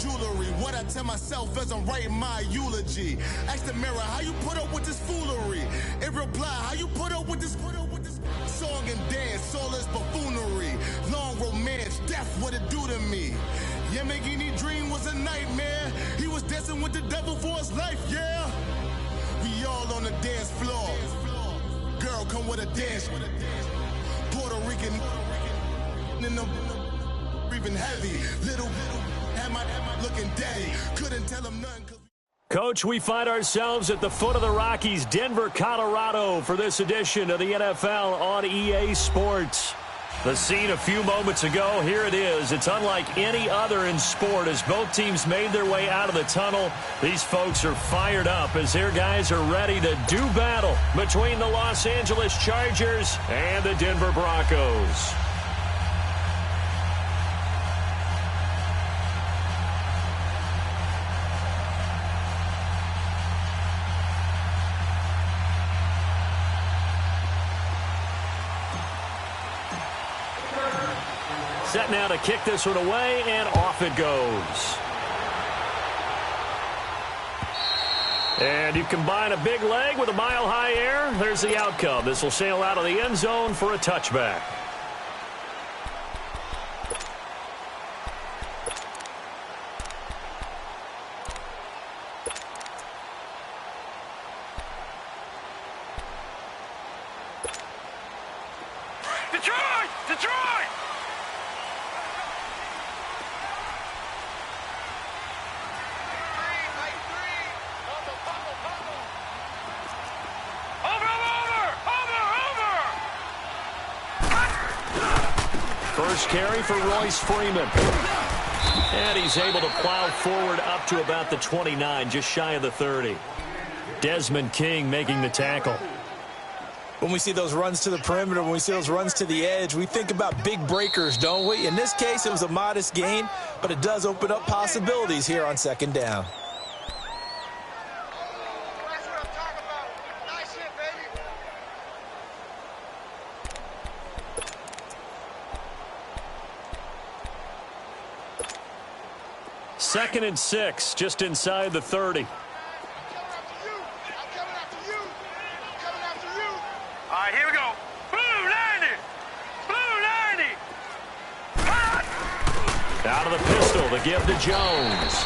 jewelry. What I tell myself as I'm writing my eulogy. Ask the mirror, how you put up with this foolery? In reply, how you put up with this song and dance, all this buffoonery. Long romance, death, what it do to me? Yamagini dream was a nightmare. He was dancing with the devil for his life, yeah. We all on the dance floor. Girl, come with a dance. Puerto Rican in the breathing heavy. Little had my looking daddy. Couldn't tell him nothing. Coach, we find ourselves at the foot of the Rockies, Denver, Colorado, for this edition of the NFL on EA Sports. The scene a few moments ago, here it is. It's unlike any other in sport as both teams made their way out of the tunnel. These folks are fired up as their guys are ready to do battle between the Los Angeles Chargers and the Denver Broncos. Set now to kick this one away, and off it goes. And you combine a big leg with a mile-high air, there's the outcome. This will sail out of the end zone for a touchback. Detroit! First carry for Royce Freeman. And he's able to plow forward up to about the 29, just shy of the 30. Desmond King making the tackle. When we see those runs to the perimeter, when we see those runs to the edge, we think about big breakers, don't we? In this case, it was a modest gain, but it does open up possibilities here on second down. Second and 6, just inside the 30. All right, here we go. Blue 90! Blue 90! Out of the pistol, the give to Jones.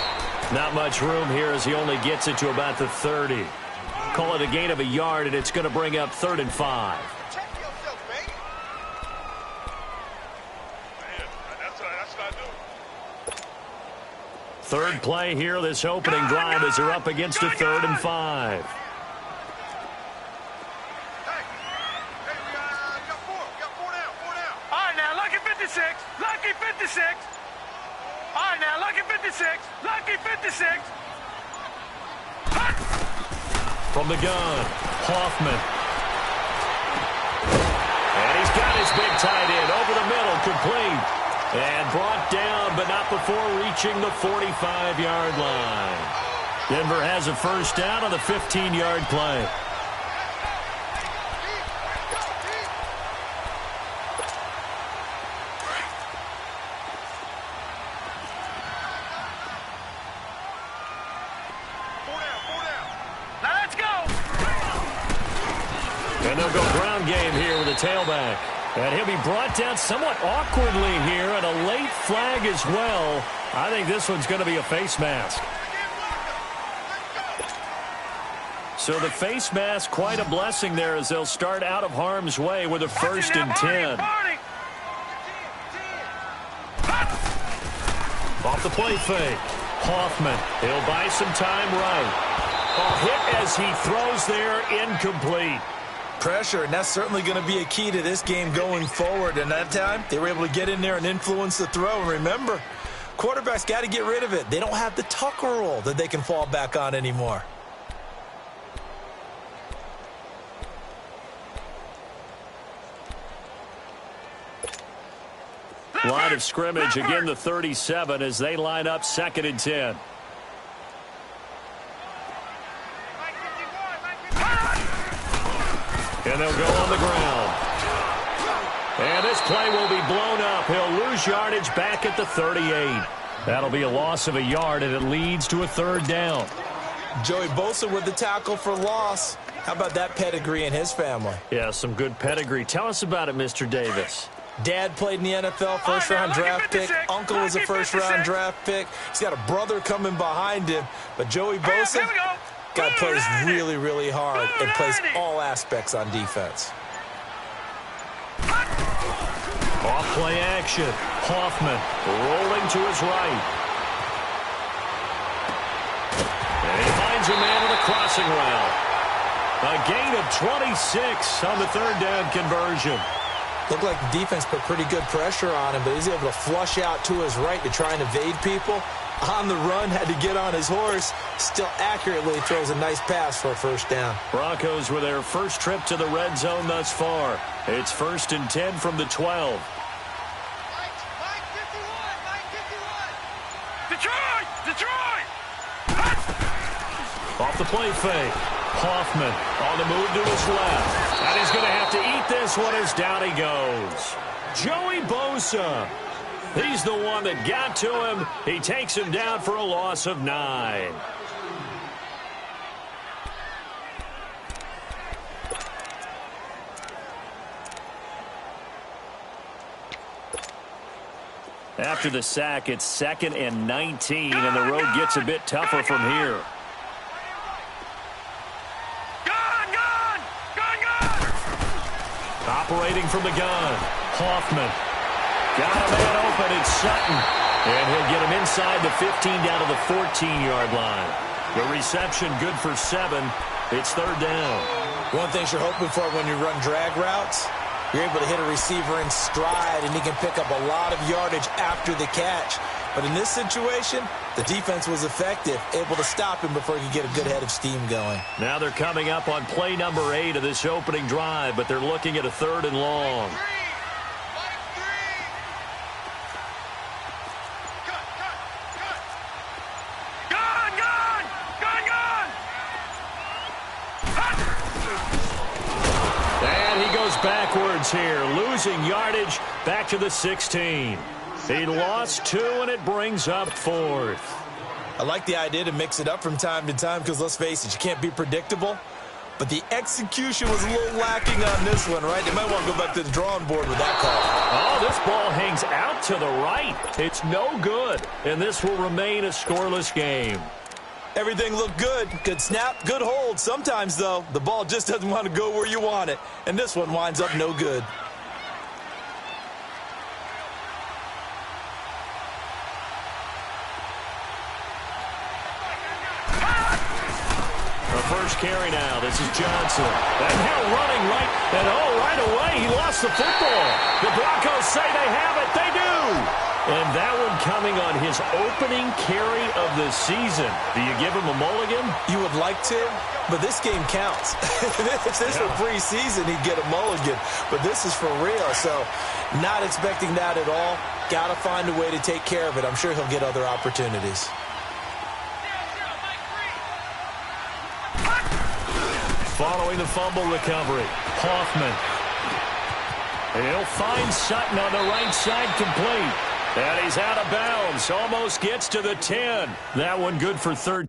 Not much room here as he only gets it to about the 30. Call it a gain of a yard, and it's going to bring up 3rd and 5. Check yourself, baby. That's what I do. Third play here, this opening drive as they're up against a 3rd and 5. Lucky 56. All right, now, Lucky 56. Lucky 56. From the gun, Hoffman. And he's got his big tight end over the middle, complete. And brought down, but not before reaching the 45-yard line. Denver has a first down on the 15-yard play. And they'll go ground game here with a tailback. And he'll be brought down somewhat awkwardly here, and a late flag as well. I think this one's going to be a face mask. So the face mask, quite a blessing there as they'll start out of harm's way with a 1st and 10. Off the play fake. Hoffman, he'll buy some time right. A hit as he throws there, incomplete. Pressure, and that's certainly going to be a key to this game going forward. And that time, they were able to get in there and influence the throw. And remember, quarterbacks got to get rid of it. They don't have the Tucker rule that they can fall back on anymore. Line of scrimmage, again the 37 as they line up 2nd and 10. And they'll go on the ground. And this play will be blown up. He'll lose yardage back at the 38. That'll be a loss of a yard, and it leads to a third down. Joey Bosa with the tackle for loss. How about that pedigree in his family? Yeah, some good pedigree. Tell us about it, Mr. Davis. Dad played in the NFL, first-round draft pick. Uncle was a first-round draft pick. He's got a brother coming behind him. But Joey Bosa, guy plays really, really hard and plays all aspects on defense. Off play action. Hoffman rolling to his right. And he finds a man with a crossing route. A gain of 26 on the third down conversion. Looked like the defense put pretty good pressure on him, but he's able to flush out to his right to try and evade people. On the run, had to get on his horse. Still accurately throws a nice pass for a first down. Broncos with their first trip to the red zone thus far. It's 1st and 10 from the 12. Detroit! Off the play fake. Hoffman on the move to his left. And he's going to have to eat this one as down he goes. Joey Bosa. He's the one that got to him. He takes him down for a loss of 9. After the sack, it's 2nd and 19, and the road gets a bit tougher from here. Operating from the gun, Hoffman. Got a man open, it's Sutton. And he'll get him inside the 15 down to the 14-yard line. The reception good for 7. It's third down. One thing you're hoping for when you run drag routes, you're able to hit a receiver in stride, and he can pick up a lot of yardage after the catch. But in this situation, the defense was effective, able to stop him before he could get a good head of steam going. Now they're coming up on play number 8 of this opening drive, but they're looking at a 3rd and long. And he goes backwards here, losing yardage back to the 16. He lost 2, and it brings up 4th. I like the idea to mix it up from time to time because, let's face it, you can't be predictable. But the execution was a little lacking on this one, right? They might want to go back to the drawing board with that call. Oh, this ball hangs out to the right. It's no good, and this will remain a scoreless game. Everything looked good. Good snap, good hold. Sometimes, though, the ball just doesn't want to go where you want it. And this one winds up no good. First carry now. This is Johnson. And now running right. And right away, he lost the football. The Broncos say they have it. They do. And that one coming on his opening carry of the season. Do you give him a mulligan? You would like to, but this game counts. If this were preseason, he'd get a mulligan. But this is for real, so not expecting that at all. Got to find a way to take care of it. I'm sure he'll get other opportunities. Following the fumble recovery, Hoffman. He'll find Sutton on the right side, complete. And he's out of bounds, almost gets to the 10. That one good for 13.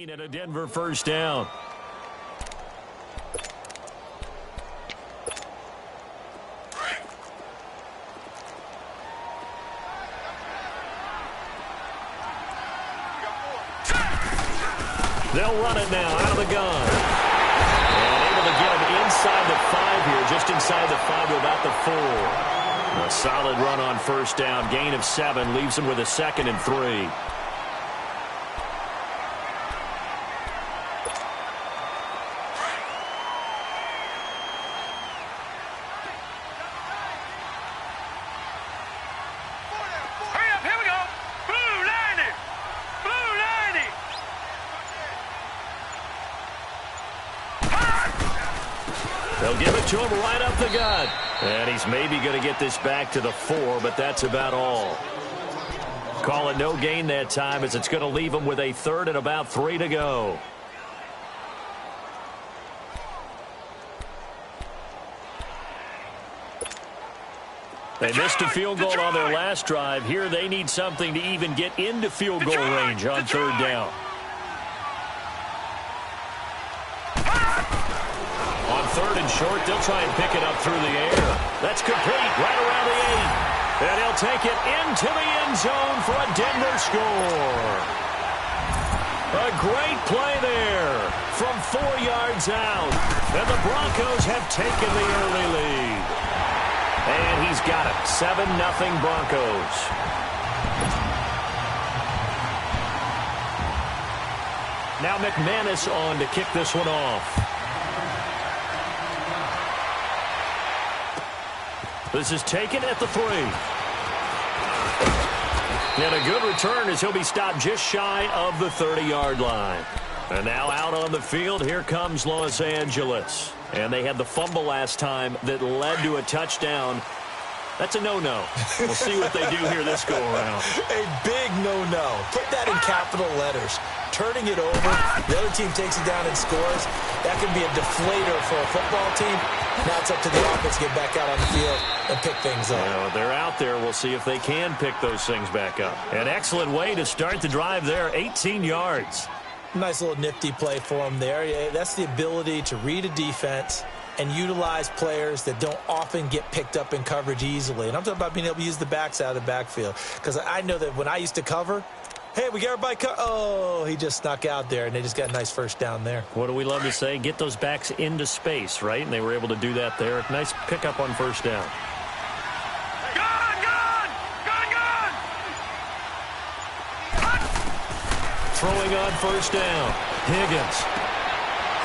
And a Denver first down. They'll run it now out of the gun. And able to get him inside the 5 here, just inside the 5 to about the 4. A solid run on first down. Gain of 7 leaves him with a 2nd and 3. They'll give it to him right up the gut. And he's maybe going to get this back to the 4, but that's about all. Call it no gain that time, as it's going to leave him with a 3rd and about 3 to go. They missed a field goal on their last drive. Here they need something to even get into field goal range on 3rd down. On 3rd and short, they'll try and pick it up through the air. That's complete, right around the 8. And he'll take it into the end zone for a Denver score. A great play there from 4 yards out. And the Broncos have taken the early lead. And he's got it. 7-0 Broncos. Now McManus on to kick this one off. This is taken at the 3. And a good return as he'll be stopped just shy of the 30-yard line. And now out on the field, here comes Los Angeles. And they had the fumble last time that led to a touchdown. That's a no-no. We'll see what they do here this go-around. A big no-no. Put that in capital letters. Turning it over, the other team takes it down and scores. That can be a deflator for a football team. Now it's up to the offense to get back out on the field and pick things up. Well, they're out there. We'll see if they can pick those things back up. An excellent way to start the drive there, 18 yards. Nice little nifty play for them there. Yeah, that's the ability to read a defense and utilize players that don't often get picked up in coverage easily. And I'm talking about being able to use the backs out of the backfield. Because I know that when I used to cover, hey, we got everybody oh, he just snuck out there, and they just got a nice first down there. What do we love to say? Get those backs into space, right? And they were able to do that there. Nice pickup on first down. Throwing on first down. Higgins.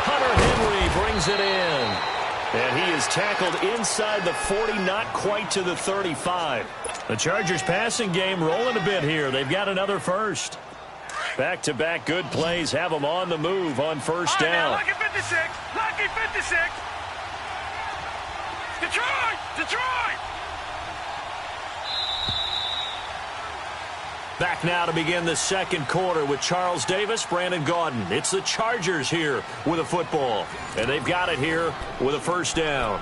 Hunter Henry brings it in. And he is tackled inside the 40, not quite to the 35. The Chargers passing game rolling a bit here. They've got another first. Back-to-back good plays have them on the move on first down. Lucky 56. Lucky 56. Detroit! Detroit! Back now to begin the second quarter with Charles Davis, Brandon Gaudin. It's the Chargers here with a football. And they've got it here with a first down.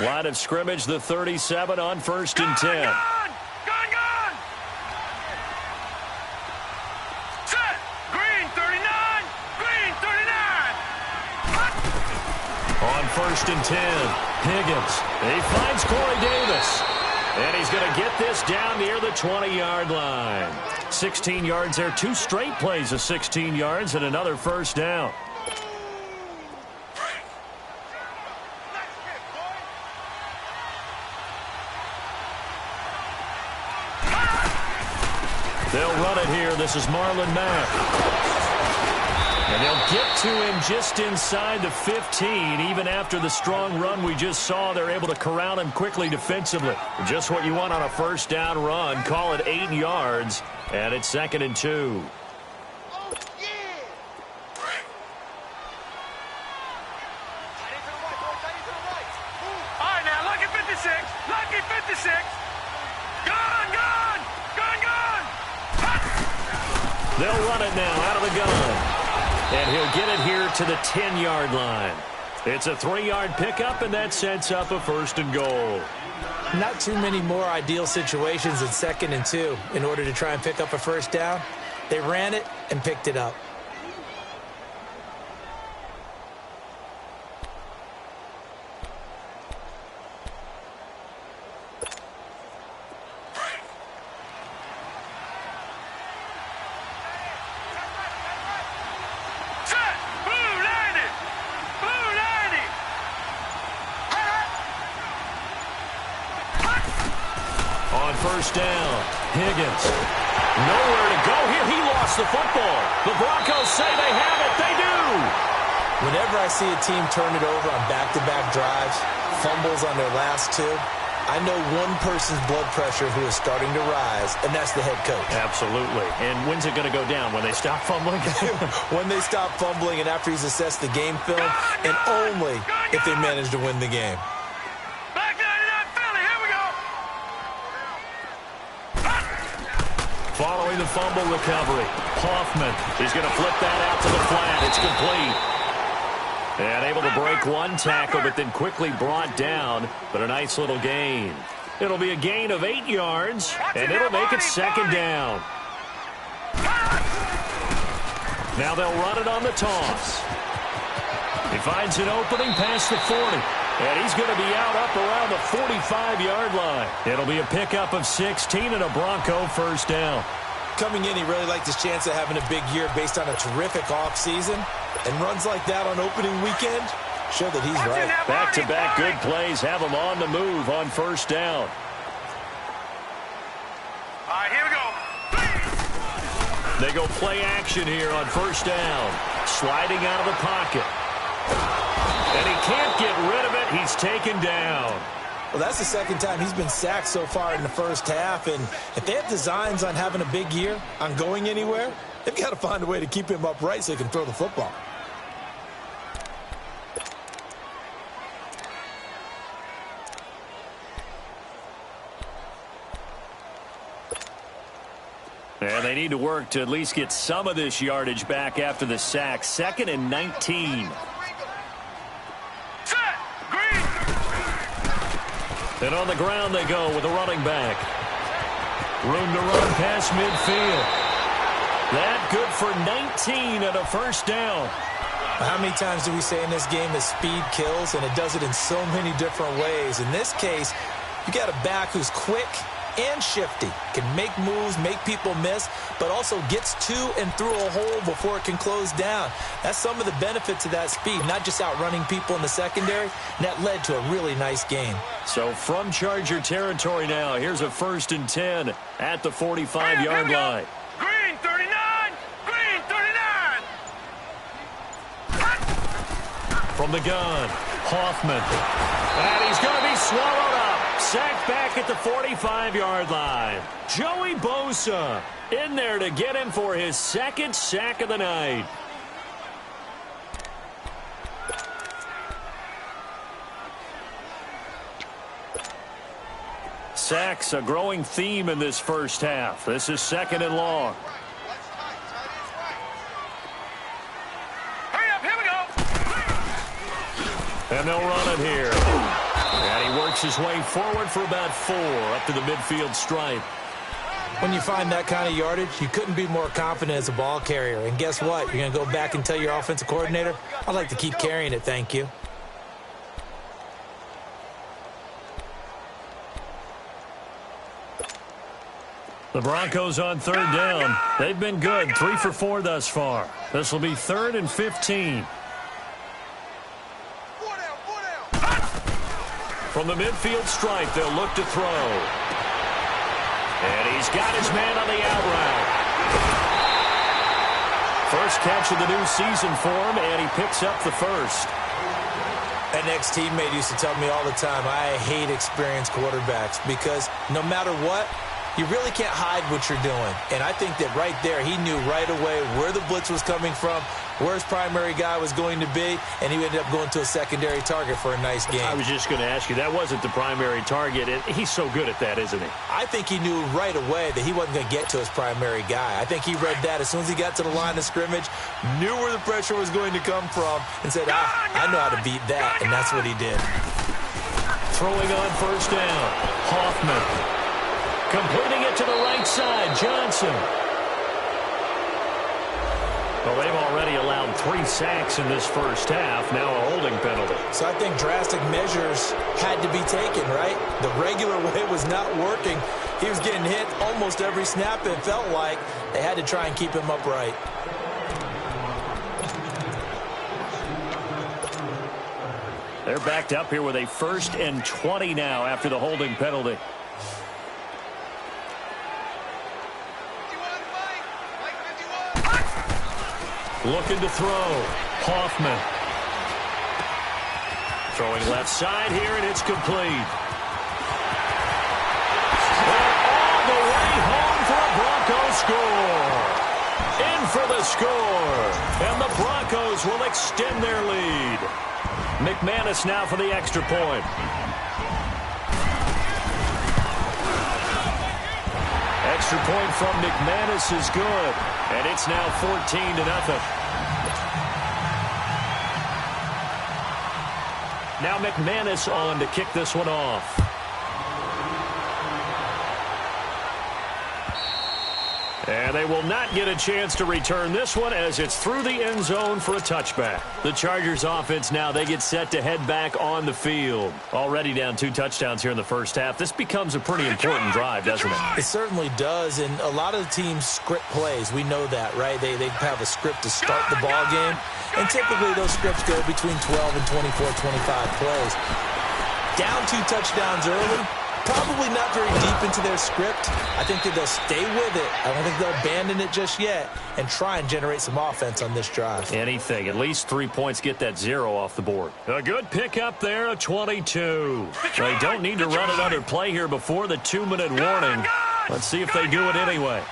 Line of scrimmage, the 37 on 1st and 10. Gone! Set! Green 39! Green 39! On 1st and 10, Higgins. He finds Corey Davis. And he's going to get this down near the 20-yard line. 16 yards there, 2 straight plays of 16 yards and another first down. They'll run it here. This is Marlon Mack. And they'll get to him just inside the 15. Even after the strong run we just saw, they're able to corral him quickly defensively. Just what you want on a first down run. Call it 8 yards. And it's 2nd and 2. All right, now, lucky 56. Lucky 56. Gone! They'll run it now out of the gun. And he'll get it here to the 10-yard line. It's a 3-yard pickup, and that sets up a 1st and goal. Not too many more ideal situations in 2nd and 2 in order to try and pick up a first down. They ran it and picked it up. First down, Higgins. Nowhere to go here. He lost the football. The Broncos say they have it. They do. Whenever I see a team turn it over on back-to-back drives, fumbles on their last 2, I know one person's blood pressure who is starting to rise, and that's the head coach. Absolutely. And when's it going to go down? When they stop fumbling? When they stop fumbling and after he's assessed the game film, and only if they manage to win the game. Back 99 Philly, here we go. Following the fumble recovery, Hoffman is going to flip that out to the flat. It's complete. And able to break one tackle, but then quickly brought down. But a nice little gain. It'll be a gain of 8 yards, and it'll make it second down. Now they'll run it on the toss. He finds an opening past the 40. And he's going to be out up around the 45-yard line. It'll be a pickup of 16 and a Bronco first down. Coming in, he really liked his chance of having a big year based on a terrific offseason. And runs like that on opening weekend show that he's right. Back-to-back good plays have him on the move on first down. All right, here we go. They go play action here on first down. Sliding out of the pocket. And he can't get rid of it. He's taken down. Well, that's the second time he's been sacked so far in the first half. And if they have designs on having a big year, on going anywhere, they've got to find a way to keep him upright so he can throw the football. And they need to work to at least get some of this yardage back after the sack. 2nd and 19. Set. Green. And on the ground they go with a running back. Room to run past midfield. That good for 19 and a first down. How many times do we say in this game that speed kills, and it does it in so many different ways? In this case, you got a back who's quick and shifty, can make moves, make people miss, but also gets to and through a hole before it can close down. That's some of the benefits of that speed, not just outrunning people in the secondary, and that led to a really nice game. So from Charger territory now, here's a 1st and 10 at the 45-yard line. Green 39. Green 39. From the gun, Hoffman. And he's going to be swallowed up. Sacked back at the 45-yard line. Joey Bosa in there to get him for his 2nd sack of the night. Sacks a growing theme in this first half. This is 2nd and long. Hurry up, here we go. And they'll run it here. And he works his way forward for about 4 up to the midfield stripe. When you find that kind of yardage, you couldn't be more confident as a ball carrier. And guess what? You're going to go back and tell your offensive coordinator, I'd like to keep carrying it, thank you. The Broncos on 3rd down. They've been good, 3 for 4 thus far. This will be 3rd and 15. From the midfield stripe, they'll look to throw. And he's got his man on the out route. First catch of the new season for him, and he picks up the first. An ex-teammate used to tell me all the time, I hate experienced quarterbacks because no matter what, you really can't hide what you're doing. And I think that right there, he knew right away where the blitz was coming from, where his primary guy was going to be, and he ended up going to a secondary target for a nice game. I was just going to ask you, that wasn't the primary target. He's so good at that, isn't he? I think he knew right away that he wasn't going to get to his primary guy. I think he read that as soon as he got to the line of scrimmage, knew where the pressure was going to come from, and said, I know how to beat that, and that's what he did. Throwing on first down, Hoffman. Completing it to the right side, Johnson. Well, they've already allowed 3 sacks in this first half, now a holding penalty. So I think drastic measures had to be taken, right? The regular way was not working. He was getting hit almost every snap, it felt like. They had to try and keep him upright. They're backed up here with a 1st and 20 now after the holding penalty. Looking to throw. Hoffman. Throwing left side here, and it's complete. score. In for the score. And the Broncos will extend their lead. McManus now for the extra point. Extra point from McManus is good. And it's now 14-0. Now McManus on to kick this one off. And they will not get a chance to return this one as it's through the end zone for a touchback. The Chargers offense now, they get set to head back on the field. Already down 2 touchdowns here in the first half. This becomes a pretty important drive, doesn't it? It certainly does, and a lot of the teams script plays. We know that, right? They have a script to start the ball game, and typically those scripts go between 12 and 24, 25 plays. Down 2 touchdowns early. Probably not very deep into their script. I think that they'll stay with it. I don't think they'll abandon it just yet and try and generate some offense on this drive. Anything. At least 3 points, get that 0 off the board. A good pickup there, a 22. They don't need to run another play here before the 2-minute warning. Let's see if they do it anyway.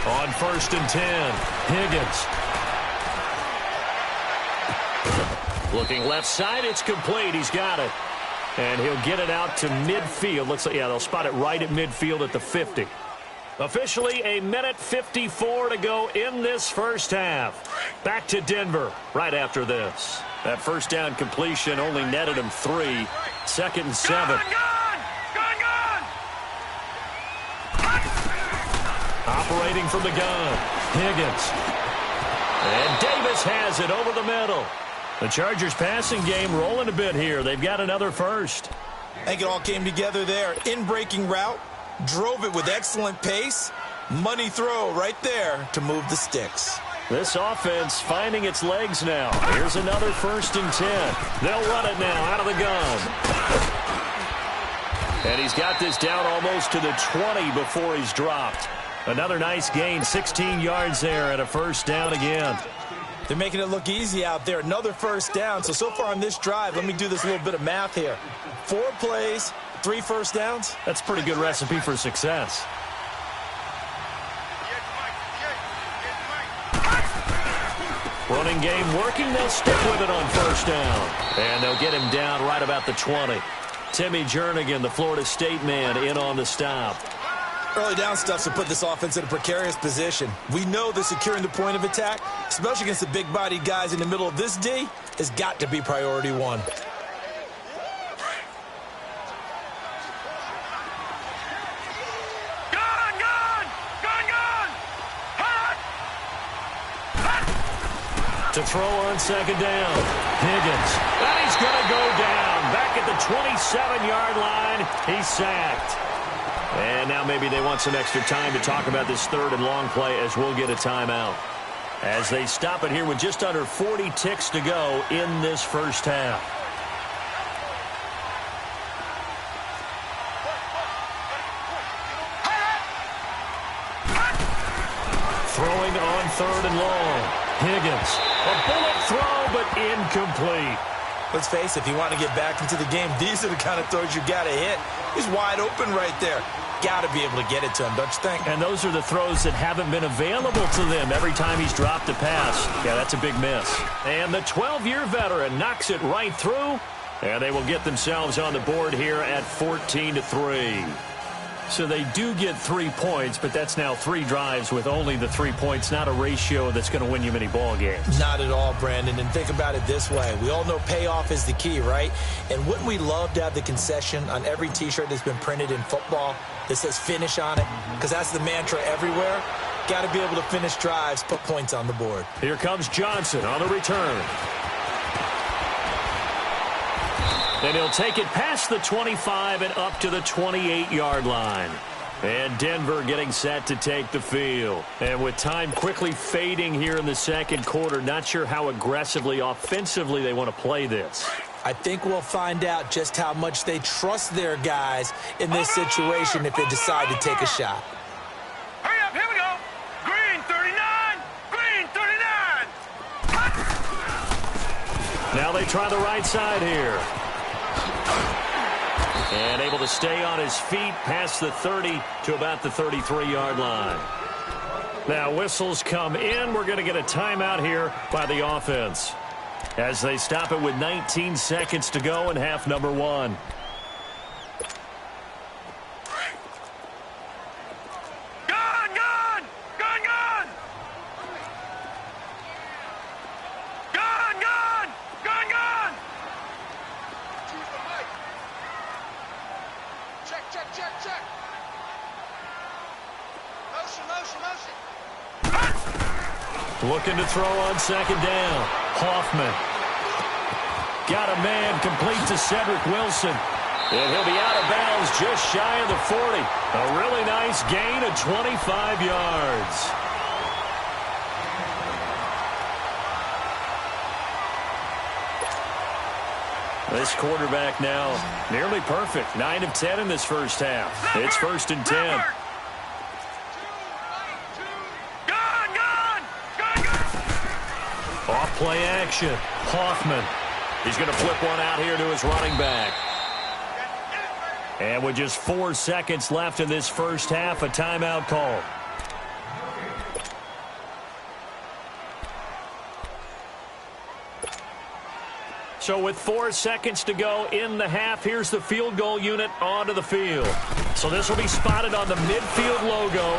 On 1st and 10, Higgins. Looking left side, it's complete. He's got it. And he'll get it out to midfield. Looks like, yeah, they'll spot it right at midfield at the 50. Officially, 1:54 to go in this first half. Back to Denver right after this. That first down completion only netted him 3. 2nd and 7. Operating from the gun, Higgins. And Davis has it over the middle. The Chargers passing game rolling a bit here. They've got another first. I think it all came together there. In-breaking route, drove it with excellent pace. Money throw right there to move the sticks. This offense finding its legs now. Here's another 1st and 10. They'll run it now out of the gun. And he's got this down almost to the 20 before he's dropped. Another nice gain, 16 yards there, and a first down again. They're making it look easy out there. Another first down. So far on this drive, let me do this little bit of math here. 4 plays, 3 first downs. That's a pretty good recipe for success. Running game working. They'll stick with it on 1st down. And they'll get him down right about the 20. Timmy Jernigan, the Florida State man, in on the stop. Early down stuff to put this offense in a precarious position. We know that securing the point of attack, especially against the big-bodied guys in the middle of this D, has got to be priority 1. To throw on 2nd down, Higgins. And he's going to go down. Back at the 27-yard line, he's sacked. And now maybe they want some extra time to talk about this 3rd and long play as we'll get a timeout. As they stop it here with just under 40 ticks to go in this first half. Throwing on 3rd and long. Higgins. A bullet throw, but incomplete. Let's face it, if you want to get back into the game, these are the kind of throws you got to hit. He's wide open right there. Got to be able to get it to him, don't you think? And those are the throws that haven't been available to them every time he's dropped a pass. Yeah, that's a big miss. And the 12-year veteran knocks it right through, and they will get themselves on the board here at 14-3. So they do get 3 points, but that's now 3 drives with only the 3 points, not a ratio that's going to win you many ball games. Not at all, Brandon. And think about it this way. We all know payoff is the key, right? And wouldn't we love to have the concession on every T-shirt that's been printed in football that says finish on it? Because that's the mantra everywhere. Got to be able to finish drives, put points on the board. Here comes Johnson on the return. And he'll take it past the 25 and up to the 28-yard line. And Denver getting set to take the field. And with time quickly fading here in the second quarter, not sure how aggressively, offensively they want to play this. I think we'll find out just how much they trust their guys in this situation if they decide to take a shot. Hurry up, here we go. Green 39, green 39. Now they try the right side here. And able to stay on his feet past the 30 to about the 33-yard line. Now whistles come in. We're going to get a timeout here by the offense as they stop it with 19 seconds to go in half number 1. Looking to throw on second down. Hoffman. Got a man complete to Cedric Wilson. And he'll be out of bounds just shy of the 40. A really nice gain of 25 yards. This quarterback now nearly perfect. 9 of 10 in this first half. It's 1st and 10. Off play action. Hoffman. He's going to flip one out here to his running back. And with just 4 seconds left in this first half, a timeout call. So with 4 seconds to go in the half, here's the field goal unit onto the field. So this will be spotted on the midfield logo.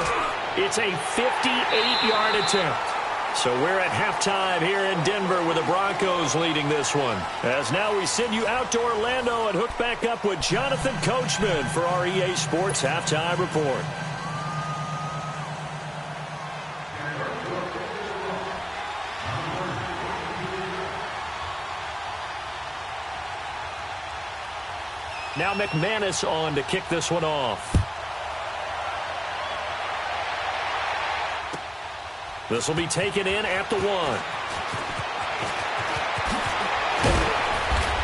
It's a 58-yard attempt. So we're at halftime here in Denver with the Broncos leading this one. As now we send you out to Orlando and hook back up with Jonathan Coachman for our EA Sports Halftime Report. Now McManus on to kick this one off. This will be taken in at the 1.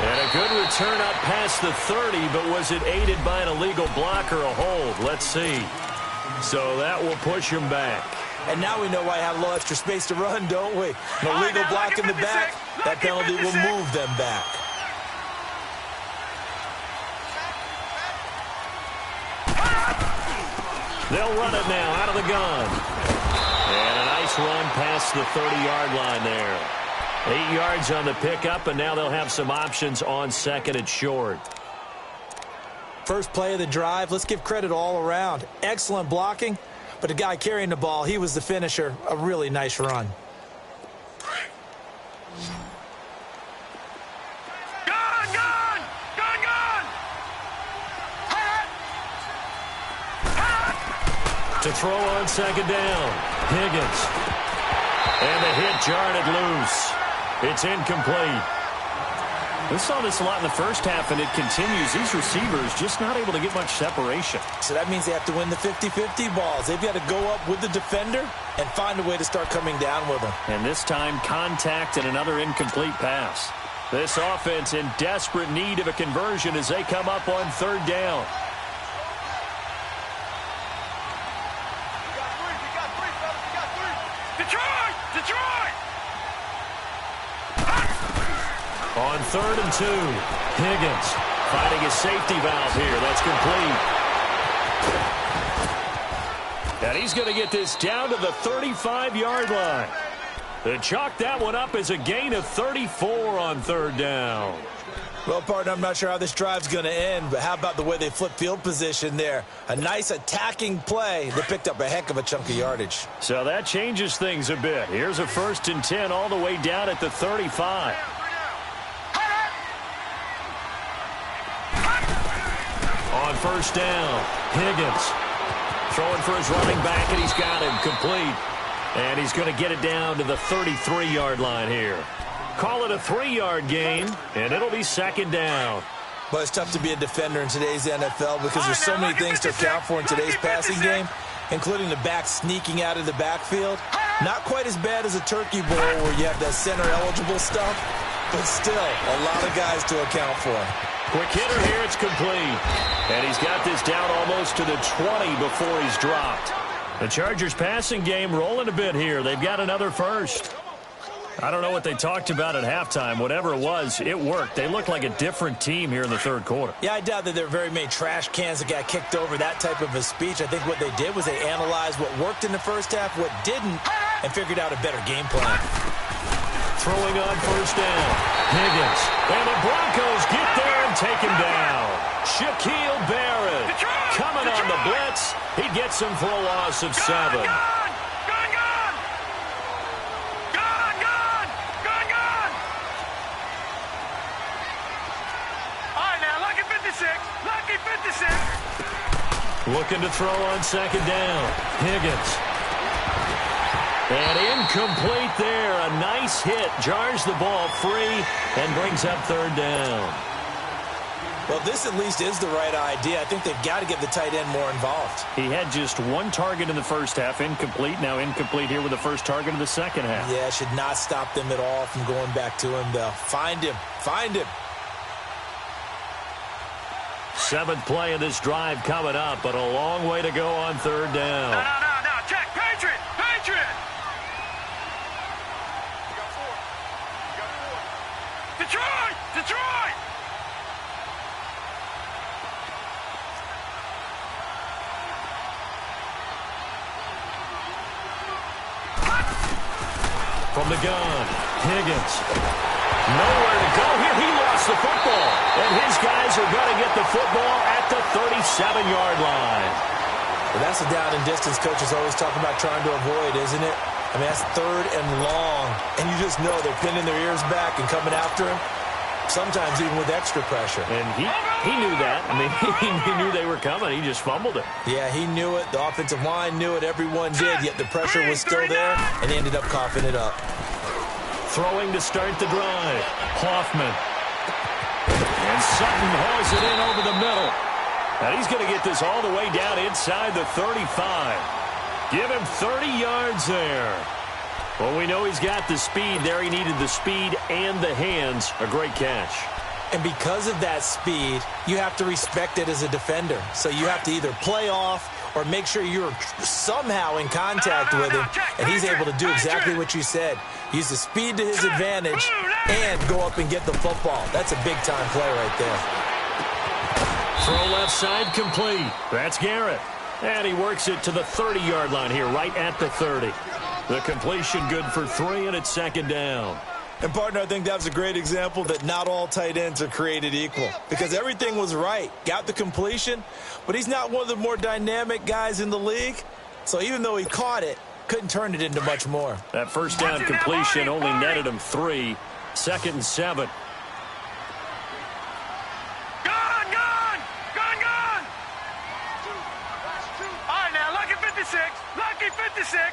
And a good return up past the 30, but was it aided by an illegal block or a hold? Let's see. So that will push him back. And now we know why I have a little extra space to run, don't we? An illegal block in the back, that penalty will move them back. They'll run it now out of the gun. And a nice run past the 30-yard line there. 8 yards on the pickup, and now they'll have some options on second and short. First play of the drive, let's give credit all around. Excellent blocking, but the guy carrying the ball, he was the finisher. A really nice run. To throw on second down. Higgins. And the hit jarred it loose. It's incomplete. We saw this a lot in the first half, and it continues. These receivers just not able to get much separation. So that means they have to win the 50-50 balls. They've got to go up with the defender and find a way to start coming down with them. And this time, contact and another incomplete pass. This offense in desperate need of a conversion as they come up on third down. On 3rd and 2, Higgins finding his safety valve here. That's complete. And he's going to get this down to the 35-yard line. They chalk that one up as a gain of 34 on third down. Well, partner, I'm not sure how this drive's going to end, but how about the way they flip field position there? A nice attacking play. They picked up a heck of a chunk of yardage. So that changes things a bit. Here's a 1st and 10 all the way down at the 35. On first down, Higgins throwing for his running back, and he's got him complete. And he's going to get it down to the 33-yard line here. Call it a 3-yard gain, and it'll be second down. But it's tough to be a defender in today's NFL because there's so many things to account for in today's passing game, including the back sneaking out of the backfield. Not quite as bad as a turkey bowl where you have that center-eligible stuff, but still a lot of guys to account for. Quick hitter here, it's complete. And he's got this down almost to the 20 before he's dropped. The Chargers passing game rolling a bit here. They've got another first. I don't know what they talked about at halftime. Whatever it was, it worked. They looked like a different team here in the third quarter. Yeah, I doubt that there were very many trash cans that got kicked over, that type of a speech. I think what they did was they analyzed what worked in the first half, what didn't, and figured out a better game plan. Throwing on first down. Higgins. And the Broncos get there and take him down. Shaquille Barrett coming on the blitz. He gets him for a loss of 7. Lucky 56. Looking to throw on second down. Higgins. And incomplete there. A nice hit. Jars the ball free and brings up third down. Well, this at least is the right idea. I think they've got to get the tight end more involved. He had just one target in the first half. Incomplete. Now incomplete here with the first target of the second half. Yeah, it should not stop them at all from going back to him, though. Find him. Find him. 7th play of this drive coming up, but a long way to go on third down. No. Check. Patriot. Detroit. From the gun, Higgins. Nowhere to go here. He lost the football. And his guys are going to get the football at the 37-yard line. Well, that's the down and distance coaches always talk about trying to avoid, isn't it? I mean, that's third and long. And you just know they're pinning their ears back and coming after him, sometimes even with extra pressure. And he knew that. I mean, he knew they were coming. He just fumbled it. Yeah, he knew it. The offensive line knew it. Everyone did, yet the pressure was still there, and he ended up coughing it up. Throwing to start the drive. Hoffman. And Sutton hauls it in over the middle. And he's going to get this all the way down inside the 35. Give him 30 yards there. Well, we know he's got the speed there. He needed the speed and the hands. A great catch. And because of that speed, you have to respect it as a defender. So you have to either play off or make sure you're somehow in contact with him, and he's able to do exactly what you said. Use the speed to his advantage and go up and get the football. That's a big-time play right there. Throw left side complete. That's Garrett. And he works it to the 30-yard line here, right at the 30. The completion good for 3, and it's second down. And, partner, I think that was a great example that not all tight ends are created equal, because everything was right. Got the completion, but he's not one of the more dynamic guys in the league. So even though he caught it, couldn't turn it into much more. That first down completion only netted him 3. 2nd and 7. Gone! All right, now, lucky 56. Lucky 56.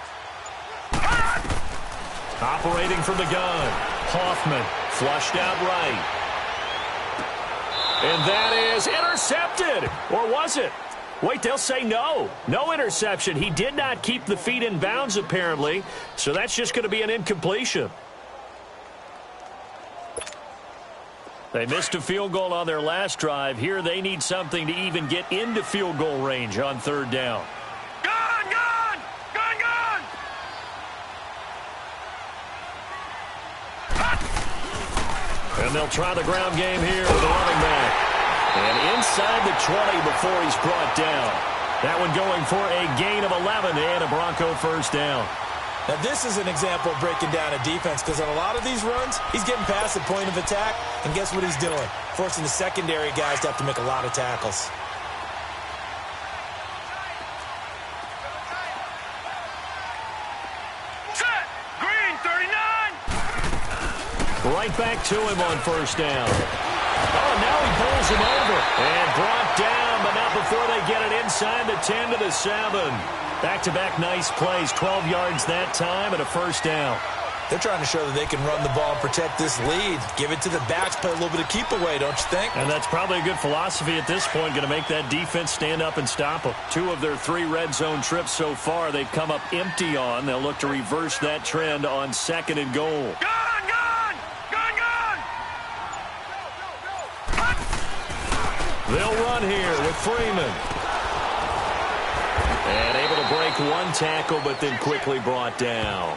Operating from the gun. Hoffman flushed out right. And that is intercepted. Or was it? Wait, they'll say no. No interception. He did not keep the feet in bounds, apparently. So that's just going to be an incompletion. They missed a field goal on their last drive. Here they need something to even get into field goal range on third down. And they'll try the ground game here with the running back. And inside the 20 before he's brought down. That one going for a gain of 11 and a Bronco first down. Now, this is an example of breaking down a defense, because on a lot of these runs, he's getting past the point of attack, and guess what he's doing? Forcing the secondary guys to have to make a lot of tackles. Right back to him on first down. Oh, now he pulls him over. And brought down, but not before they get it inside the 10 to the 7. Back-to-back nice plays. 12 yards that time and a first down. They're trying to show that they can run the ball and protect this lead. Give it to the backs, play a little bit of keep away, don't you think? And that's probably a good philosophy at this point. Going to make that defense stand up and stop them. 2 of their 3 red zone trips so far they've come up empty on. They'll look to reverse that trend on 2nd and goal. They'll run here with Freeman. And able to break one tackle, but then quickly brought down.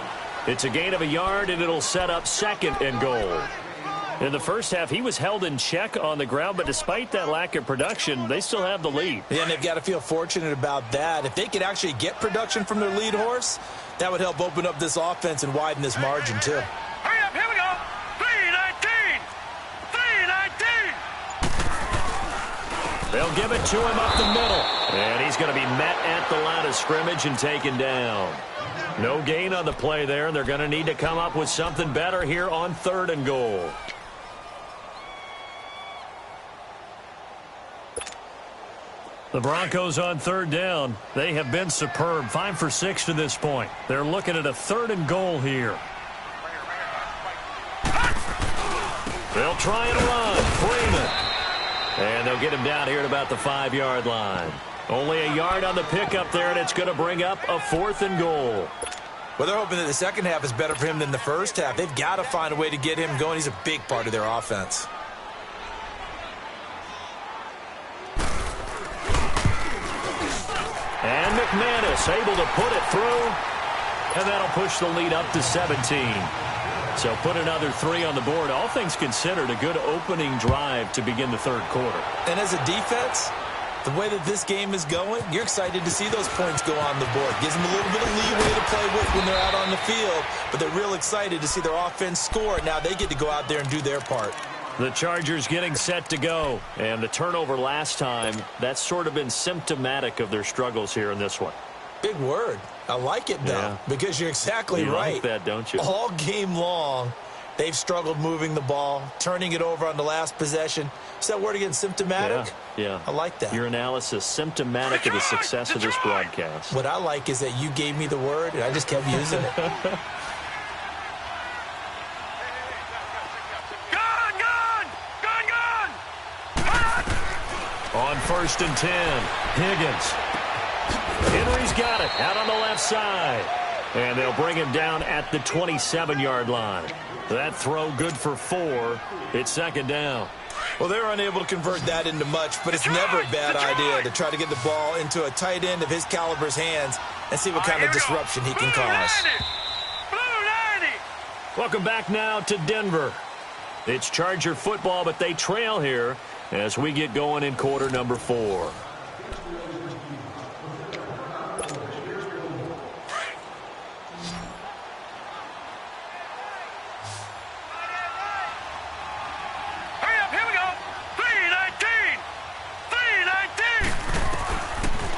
It's a gain of a yard, and it'll set up 2nd and goal. In the first half, he was held in check on the ground, but despite that lack of production, they still have the lead. Yeah, and they've got to feel fortunate about that. If they could actually get production from their lead horse, that would help open up this offense and widen this margin, too. Hurry up, here we go. 319. 319. They'll give it to him up the middle. And he's going to be met at the line of scrimmage and taken down. No gain on the play there, and they're going to need to come up with something better here on 3rd and goal. The Broncos on 3rd down. They have been superb. 5 for 6 to this point. They're looking at a 3rd and goal here. They'll try and run. Freeman. And they'll get him down here at about the 5-yard line. Only a yard on the pickup there, and it's going to bring up a 4th and goal. Well, they're hoping that the second half is better for him than the first half. They've got to find a way to get him going. He's a big part of their offense. And McManus able to put it through, and that'll push the lead up to 17. So put another 3 on the board. All things considered, a good opening drive to begin the 3rd quarter. And as a defense, the way that this game is going, you're excited to see those points go on the board. Gives them a little bit of leeway to play with when they're out on the field, but they're real excited to see their offense score. Now they get to go out there and do their part. The Chargers getting set to go, and the turnover last time, that's sort of been symptomatic of their struggles here in this one. Big word. I like it, though, because you're exactly right. You like that, don't you? All game long, they've struggled moving the ball, turning it over on the last possession. Is that word again, symptomatic? Yeah. I like that. Your analysis, symptomatic of the success of this broadcast. What I like is that you gave me the word, and I just kept using it. On 1st and 10, Higgins. Henry's got it out on the left side. And they'll bring him down at the 27-yard line. That throw good for 4. It's 2nd down. Well, they're unable to convert that into much, but it's never a bad idea to try to get the ball into a tight end of his caliber's hands and see what kind of disruption he can cause. Welcome back now to Denver. It's Charger football, but they trail here as we get going in quarter number 4.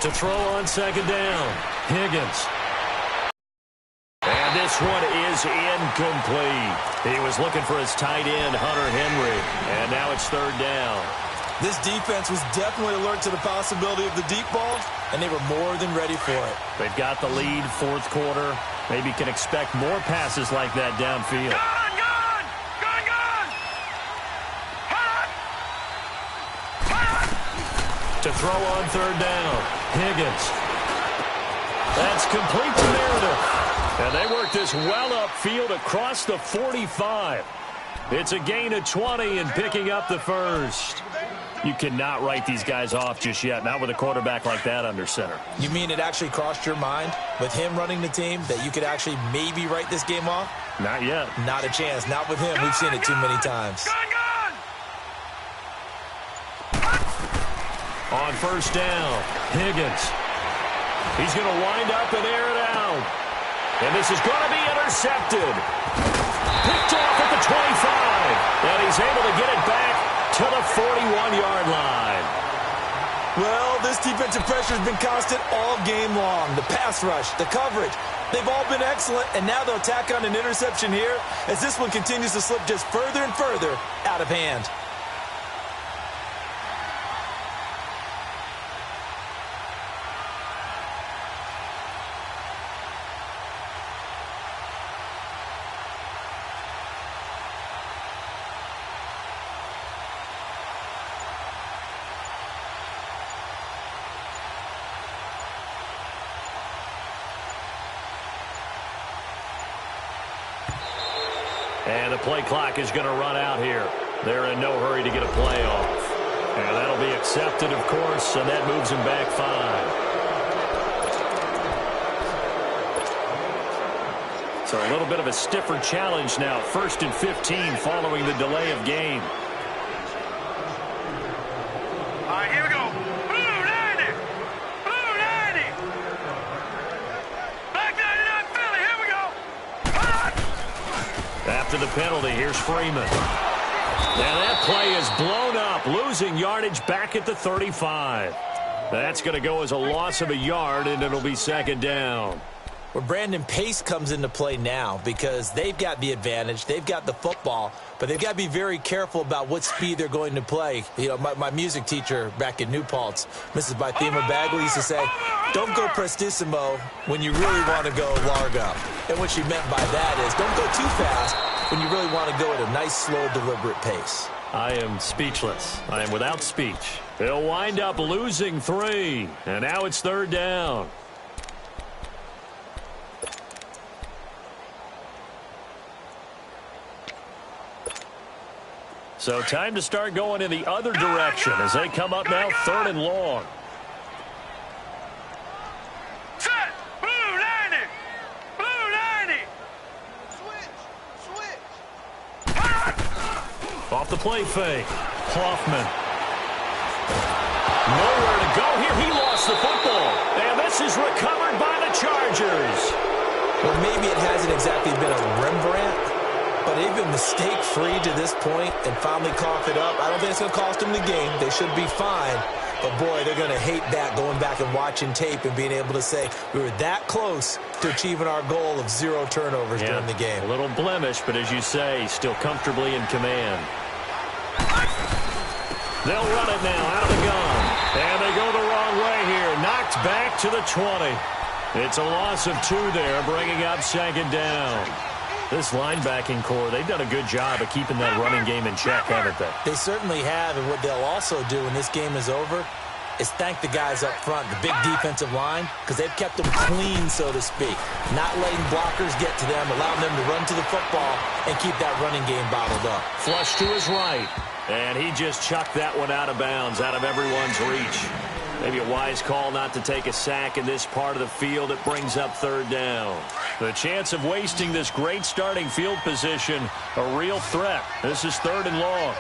To throw on 2nd down, Higgins. And this one is incomplete. He was looking for his tight end, Hunter Henry, and now it's 3rd down. This defense was definitely alert to the possibility of the deep ball, and they were more than ready for it. They've got the lead, 4th quarter. Maybe can expect more passes like that downfield. To throw on 3rd down, Higgins. That's complete to Meredith. And they work this well upfield across the 45. It's a gain of 20 and picking up the 1st. You cannot write these guys off just yet, not with a quarterback like that under center. You mean it actually crossed your mind with him running the team that you could actually maybe write this game off? Not yet. Not a chance. Not with him. We've seen it too many times. On 1st down, Higgins. He's going to wind up and air it out. And this is going to be intercepted. Picked off at the 25. And he's able to get it back to the 41-yard line. Well, this defensive pressure has been constant all game long. The pass rush, the coverage, they've all been excellent. And now they'll tack on an interception here as this one continues to slip just further and further out of hand. And the play clock is going to run out here. They're in no hurry to get a play off. And that'll be accepted, of course, and that moves them back 5. So a little bit of a stiffer challenge now. 1st and 15 following the delay of game. All right, here we go. Blue 90. Blue 90. Black 99 Philly. Here we go. After the penalty, here's Freeman. And that play is blown up, losing yardage back at the 35. That's going to go as a loss of a yard, and it'll be 2nd down. Well, Brandon, pace comes into play now because they've got the advantage. They've got the football, but they've got to be very careful about what speed they're going to play. You know, my music teacher back in New Paltz, Mrs. Bythema Bagley, used to say, don't go prestissimo when you really want to go largo. And what she meant by that is don't go too fast when you really want to go at a nice, slow, deliberate pace. I am speechless. I am without speech. They'll wind up losing 3, and now it's 3rd down. So time to start going in the other direction as they come up now 3rd and long. Set. Blue 90. Blue 90. Switch. Off the play fake. Hoffman. Nowhere to go here. He lost the football. And this is recovered by the Chargers. Well, maybe it hasn't exactly been a Rembrandt, but they've been mistake-free to this point and finally coughed it up. I don't think it's going to cost them the game. They should be fine. But, boy, they're going to hate that, going back and watching tape and being able to say we were that close to achieving our goal of 0 turnovers during the game. A little blemish, but as you say, still comfortably in command. They'll run it now out of the gun. And they go the wrong way here. Knocked back to the 20. It's a loss of 2 there, bringing up 2nd down. This linebacking core, they've done a good job of keeping that running game in check, haven't they? They certainly have, and what they'll also do when this game is over is thank the guys up front, the big defensive line, because they've kept them clean, so to speak. Not letting blockers get to them, allowing them to run to the football and keep that running game bottled up. Flush to his right, and he just chucked that one out of bounds, out of everyone's reach. Maybe a wise call not to take a sack in this part of the field. It brings up 3rd down. The chance of wasting this great starting field position, a real threat. This is 3rd and long.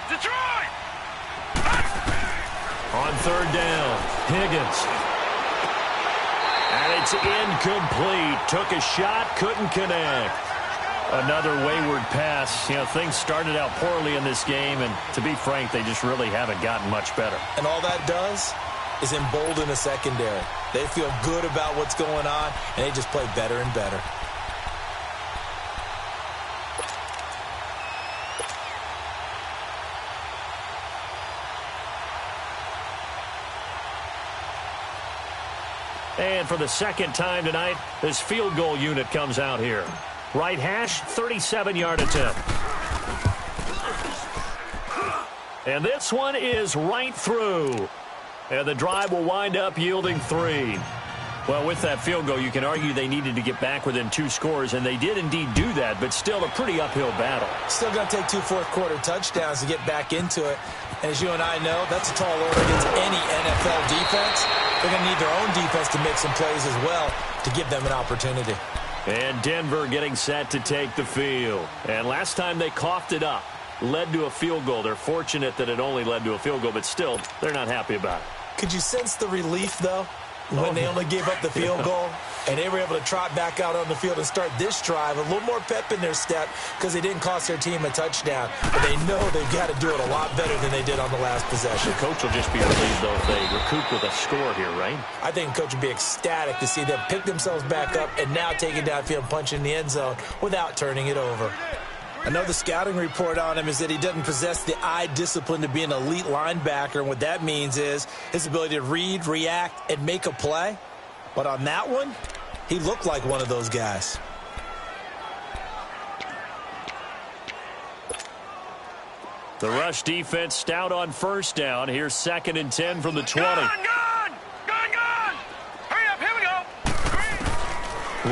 Detroit! On 3rd down, Higgins. And it's incomplete. Took a shot, couldn't connect. Another wayward pass. You know, things started out poorly in this game, and to be frank, they just really haven't gotten much better. And all that does is embolden the secondary. They feel good about what's going on, and they just play better and better. And for the 2nd time tonight, this field goal unit comes out here. Right hash, 37-yard attempt. And this one is right through. And the drive will wind up yielding 3. Well, with that field goal, you can argue they needed to get back within 2 scores, and they did indeed do that, but still a pretty uphill battle. Still going to take 2 fourth-quarter touchdowns to get back into it. And as you and I know, that's a tall order against any NFL defense. They're going to need their own defense to make some plays as well to give them an opportunity. And Denver getting set to take the field. And last time they coughed it up, led to a field goal. They're fortunate that it only led to a field goal, but still, they're not happy about it. Could you sense the relief, though, when they only gave up the field goal? And they were able to trot back out on the field and start this drive. A little more pep in their step because they didn't cost their team a touchdown. But they know they've got to do it a lot better than they did on the last possession. The coach will just be relieved, though, if they recoup with a score here, right? I think the coach would be ecstatic to see them pick themselves back up and now take it downfield and punch in the end zone without turning it over. Another scouting report on him is that he doesn't possess the eye discipline to be an elite linebacker. And what that means is his ability to read, react, and make a play. But on that one, he looked like one of those guys. The rush defense stout on 1st down. Here's 2nd and 10 from the 20. Gone! Hurry up, here we go!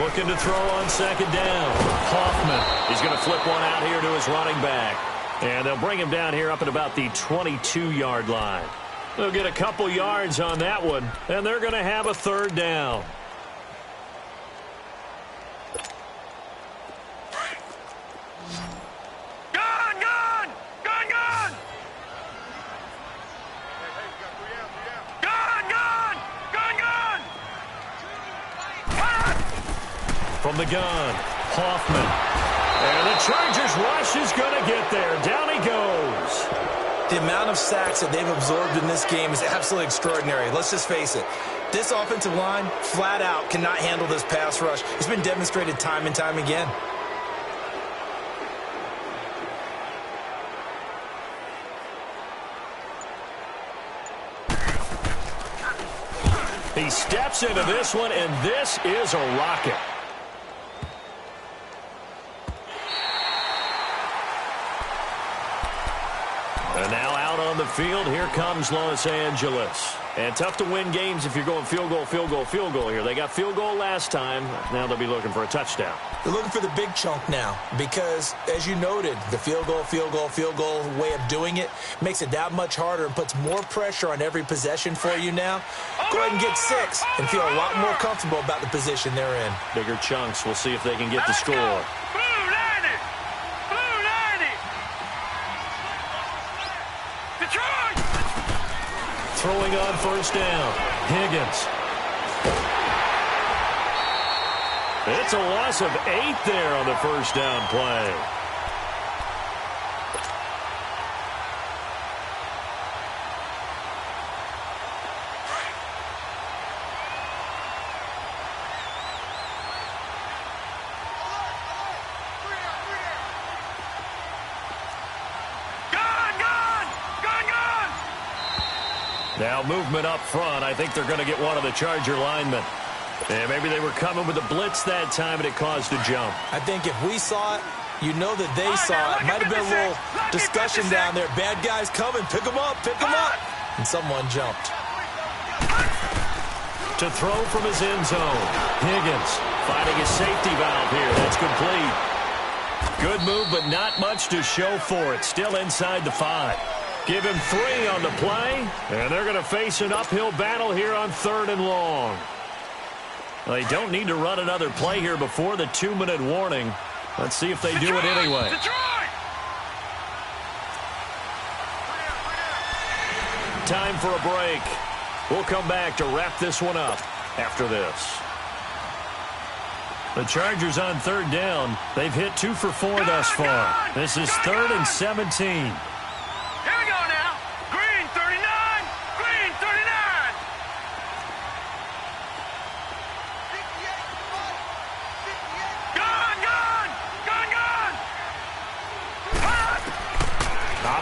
Looking to throw on 2nd down. Hoffman. He's going to flip one out here to his running back. And they'll bring him down here up at about the 22-yard line. They'll get a couple yards on that one, and they're going to have a third down. Gun, gun! Gun, gun! Gun, gun! Gun, gun! From the gun, Hoffman. And the Chargers rush is going to get there. Down he goes. The amount of sacks that they've absorbed in this game is absolutely extraordinary. Let's just face it. This offensive line, flat out, cannot handle this pass rush. It's been demonstrated time and time again. He steps into this one, and this is a rocket. And now out on the field, here comes Los Angeles. And tough to win games if you're going field goal, field goal, field goal here. They got field goal last time. Now they'll be looking for a touchdown. They're looking for the big chunk now because, as you noted, the field goal way of doing it makes it that much harder and puts more pressure on every possession for you now. Go ahead and get 6 and feel a lot more comfortable about the position they're in. Bigger chunks. We'll see if they can get the score. Blue 90! Blue 90! Detroit! Throwing on first down. Higgins. It's a loss of 8 there on the first down play. Now movement up front. I think they're going to get one of the Charger linemen. And maybe they were coming with a blitz that time, and it caused a jump. I think if we saw it, you know that they saw it. Might have been a little discussion down there. Bad guys coming. Pick them up. Pick them up. And someone jumped. To throw from his end zone. Higgins finding his safety valve here. That's complete. Good move, but not much to show for it. Still inside the 5. Give him 3 on the play, and they're going to face an uphill battle here on 3rd and long. Well, they don't need to run another play here before the 2-minute warning. Let's see if they do it anyway. Time for a break. We'll come back to wrap this one up after this. The Chargers on 3rd down. They've hit 2 for 4 thus far. This is 3rd and 17.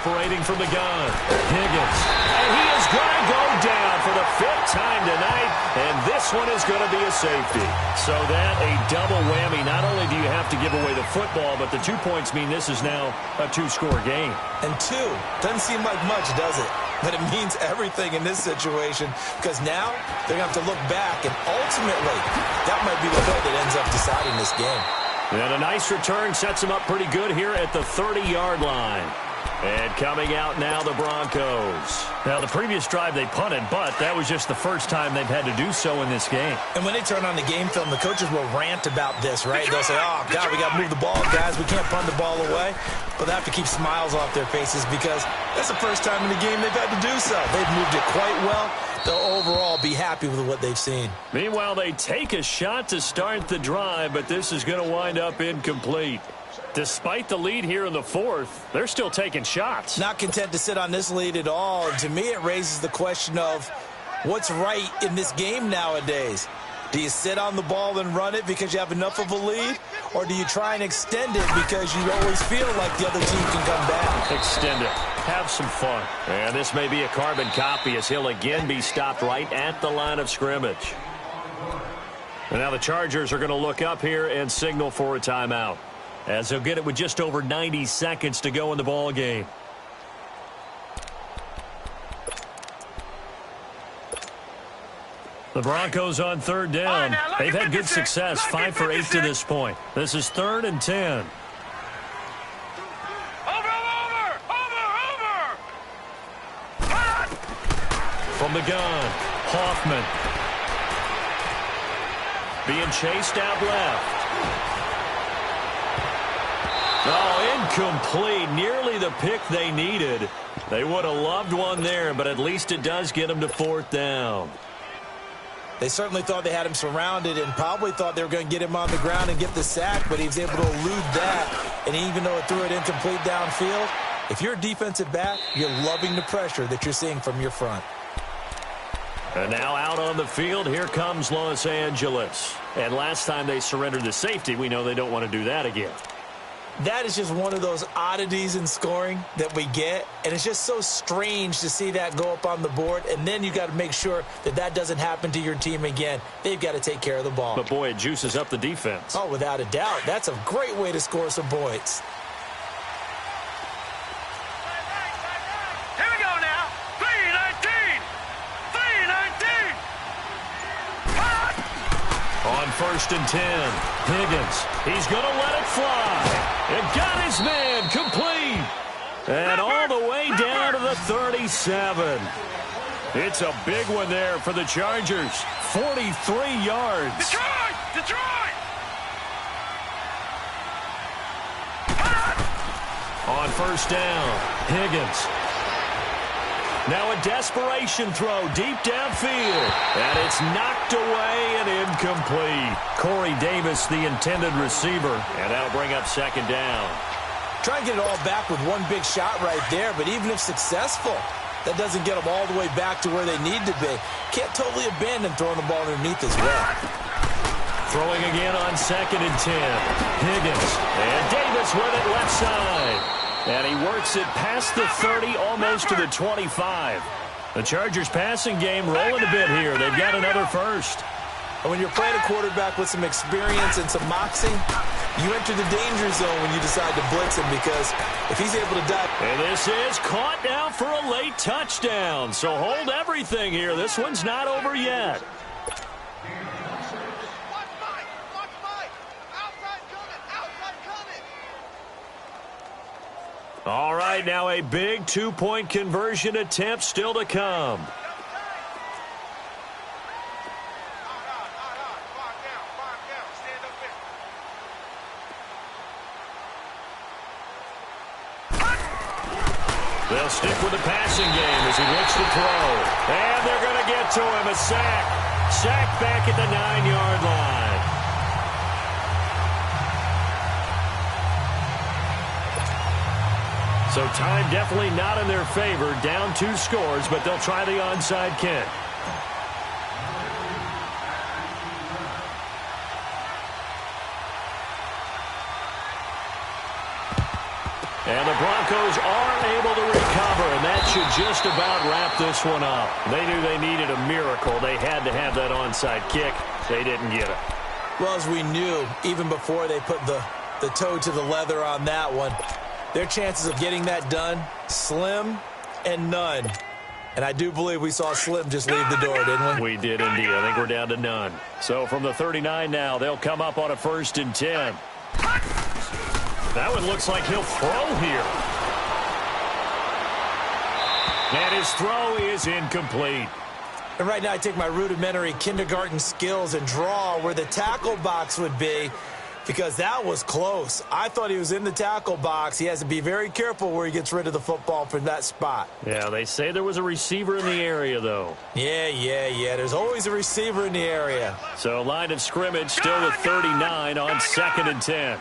Operating from the gun, Higgins. And he is going to go down for the 5th time tonight, and this one is going to be a safety. So that a double whammy. Not only do you have to give away the football, but the 2 points mean this is now a 2-score game. And 2 doesn't seem like much, does it? But it means everything in this situation because now they're going to have to look back, and ultimately that might be the play that ends up deciding this game. And a nice return sets them up pretty good here at the 30-yard line. And coming out now, the Broncos. Now, the previous drive they punted, but that was just the first time they've had to do so in this game. And when they turn on the game film, the coaches will rant about this, right? They'll say, oh, God, we got to move the ball, guys. We can't punt the ball away. But they have to keep smiles off their faces because that's the first time in the game they've had to do so. They've moved it quite well. They'll overall be happy with what they've seen. Meanwhile, they take a shot to start the drive, but this is going to wind up incomplete. Despite the lead here in the 4th, they're still taking shots. Not content to sit on this lead at all. And to me, it raises the question of what's right in this game nowadays. Do you sit on the ball and run it because you have enough of a lead? Or do you try and extend it because you always feel like the other team can come back? Extend it. Have some fun. And this may be a carbon copy as he'll again be stopped right at the line of scrimmage. And now the Chargers are going to look up here and signal for a timeout, as they'll get it with just over 90 seconds to go in the ball game. The Broncos on 3rd down. They've had good success, 5 for 8 to this point. This is 3rd and 10. Over! From the gun, Hoffman. Being chased out left. Oh, incomplete. Nearly the pick they needed. They would have loved one there, but at least it does get them to 4th down. They certainly thought they had him surrounded and probably thought they were going to get him on the ground and get the sack, but he was able to elude that. And even though it threw it incomplete downfield, if you're a defensive back, you're loving the pressure that you're seeing from your front. And now out on the field, here comes Los Angeles. And last time they surrendered the safety, we know they don't want to do that again. That is just one of those oddities in scoring that we get, and it's just so strange to see that go up on the board, and then you got to make sure that that doesn't happen to your team again. They've got to take care of the ball. But, boy, it juices up the defense. Oh, without a doubt. That's a great way to score some points. Here we go now. 3-19. 3-19. On 1st and 10, Higgins. He's going to let it fly. It got his man complete. And all the way down to the 37. It's a big one there for the Chargers. 43 yards. Detroit! Detroit! On 1st down, Higgins. Now a desperation throw deep downfield. And it's knocked away and incomplete. Corey Davis, the intended receiver. And that'll bring up 2nd down. Try and get it all back with one big shot right there, but even if successful, that doesn't get them all the way back to where they need to be. Can't totally abandon throwing the ball underneath as well. Throwing again on 2nd and 10. Higgins. And Davis with it left side. And he works it past the 30, almost to the 25. The Chargers passing game rolling a bit here. They've got another first. And when you're playing a quarterback with some experience and some moxie, you enter the danger zone when you decide to blitz him, because if he's able to dive. And this is caught now for a late touchdown. So hold everything here. This one's not over yet. All right, now a big two-point conversion attempt still to come. They'll stick with the passing game as he looks to throw. And they're going to get to him, a sack. Sack back at the 9-yard line. So time definitely not in their favor. Down 2 scores, but they'll try the onside kick. And the Broncos are able to recover, and that should just about wrap this one up. They knew they needed a miracle. They had to have that onside kick. They didn't get it. Well, as we knew, even before they put the toe to the leather on that one, their chances of getting that done, slim and none. And I do believe we saw Slim just leave the door, didn't we? We did indeed. I think we're down to none. So from the 39 now, they'll come up on a 1st and 10. That one looks like he'll throw here. And his throw is incomplete. And right now I take my rudimentary kindergarten skills and draw where the tackle box would be, because that was close. I thought he was in the tackle box. He has to be very careful where he gets rid of the football from that spot. Yeah, they say there was a receiver in the area, though. Yeah. There's always a receiver in the area. So line of scrimmage still with 39 on 2nd and 10.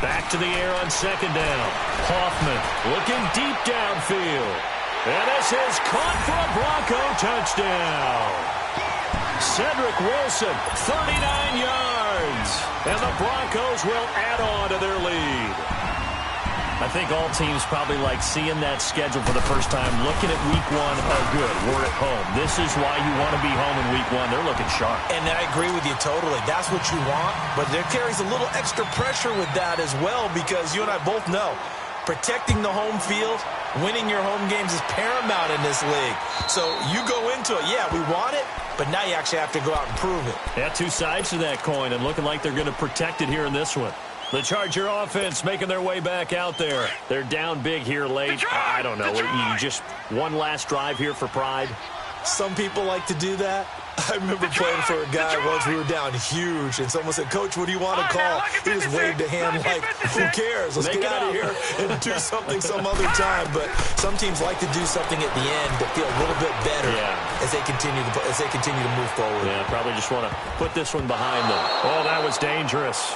Back to the air on 2nd down. Hoffman looking deep downfield. And this is caught for a Bronco touchdown. Cedric Wilson, 39 yards. And the Broncos will add on to their lead. I think all teams probably like seeing that schedule for the first time, looking at week 1. Oh, good, we're at home. This is why you want to be home in week 1. They're looking sharp. And I agree with you totally. That's what you want. But there carries a little extra pressure with that as well, because you and I both know protecting the home field, winning your home games is paramount in this league. So you go into it, yeah, we want it, but now you actually have to go out and prove it. Yeah, 2 sides to that coin, and looking like they're going to protect it here in this one. The Charger offense making their way back out there. They're down big here late. I don't know. You just one last drive here for pride? Some people like to do that. I remember playing for a guy once. We were down huge, and someone said, "Coach, what do you want to call?" He just waved a hand like, "Who cares? Let's get out of here and do something some other time." But some teams like to do something at the end that feel a little bit better as they continue to move forward. Yeah, probably just want to put this one behind them. Oh, that was dangerous.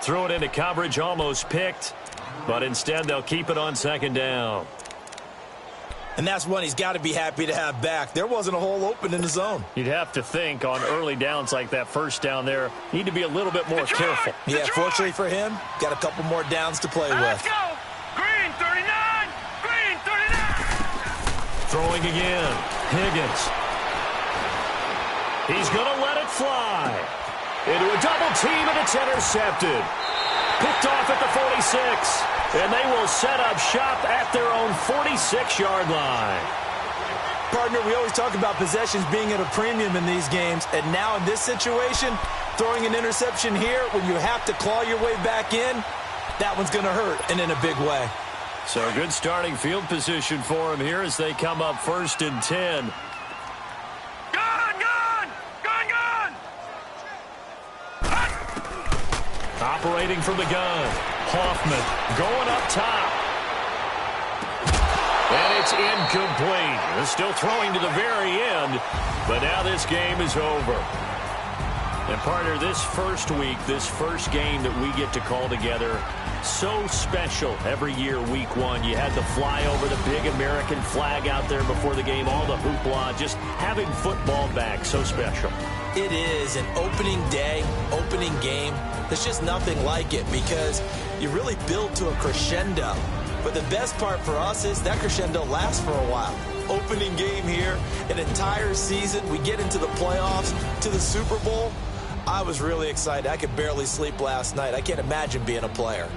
Threw it into coverage, almost picked, but instead they'll keep it on second down. And that's one he's got to be happy to have back. There wasn't a hole open in the zone. You'd have to think on early downs like that first down there, need to be a little bit more careful. Yeah, fortunately for him, got a couple more downs to play with. Let's go! Green 39! Green 39! Throwing again. Higgins. He's going to let it fly. Into a double team, and it's intercepted. Picked off at the 46. And they will set up shop at their own 46-yard line. Partner, we always talk about possessions being at a premium in these games. And now in this situation, throwing an interception here when you have to claw your way back in, that one's going to hurt, and in a big way. So good starting field position for him here as they come up 1st and 10. Gun! Gun! Gun! Gun! Operating from the gun. Hoffman going up top. And it's incomplete. They're still throwing to the very end, but now this game is over. And partner, this first week, this first game that we get to call together, so special every year, week one. You had the flyover, the big American flag out there before the game, all the hoopla, just having football back, so special. It is an opening day, opening game. There's just nothing like it because you really build to a crescendo. But the best part for us is that crescendo lasts for a while. Opening game here, an entire season. We get into the playoffs, to the Super Bowl. I was really excited. I could barely sleep last night. I can't imagine being a player.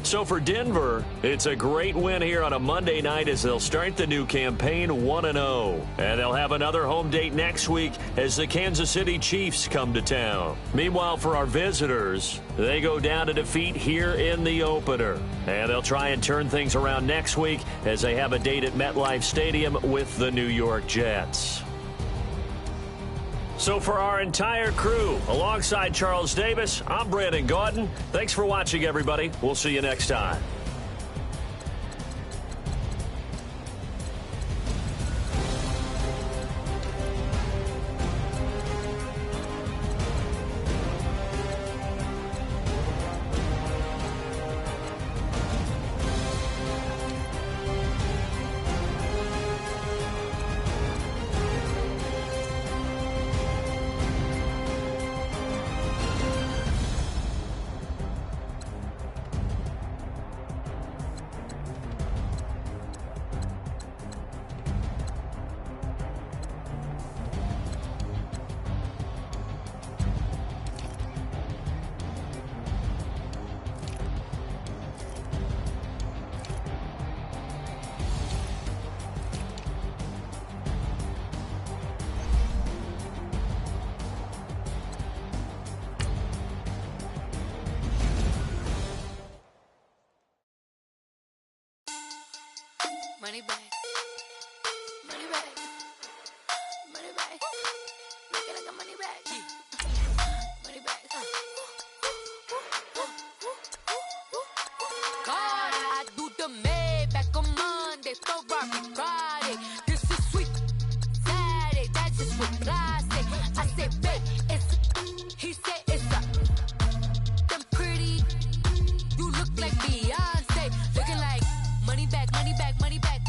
So for Denver, it's a great win here on a Monday night as they'll start the new campaign 1-0. And they'll have another home date next week as the Kansas City Chiefs come to town. Meanwhile, for our visitors, they go down to defeat here in the opener. And they'll try and turn things around next week as they have a date at MetLife Stadium with the New York Jets. So for our entire crew, alongside Charles Davis, I'm Brandon Gaudin. Thanks for watching, everybody. We'll see you next time. Money back. Money back. Money back. Make it like a money back. Money back. God, I do the Maybach on Monday, Ferrari Friday. This is sweet Saturday, that's just what classic. I said, babe, it's he said it's a them pretty. You look like Beyonce, looking like money back, money back, money back,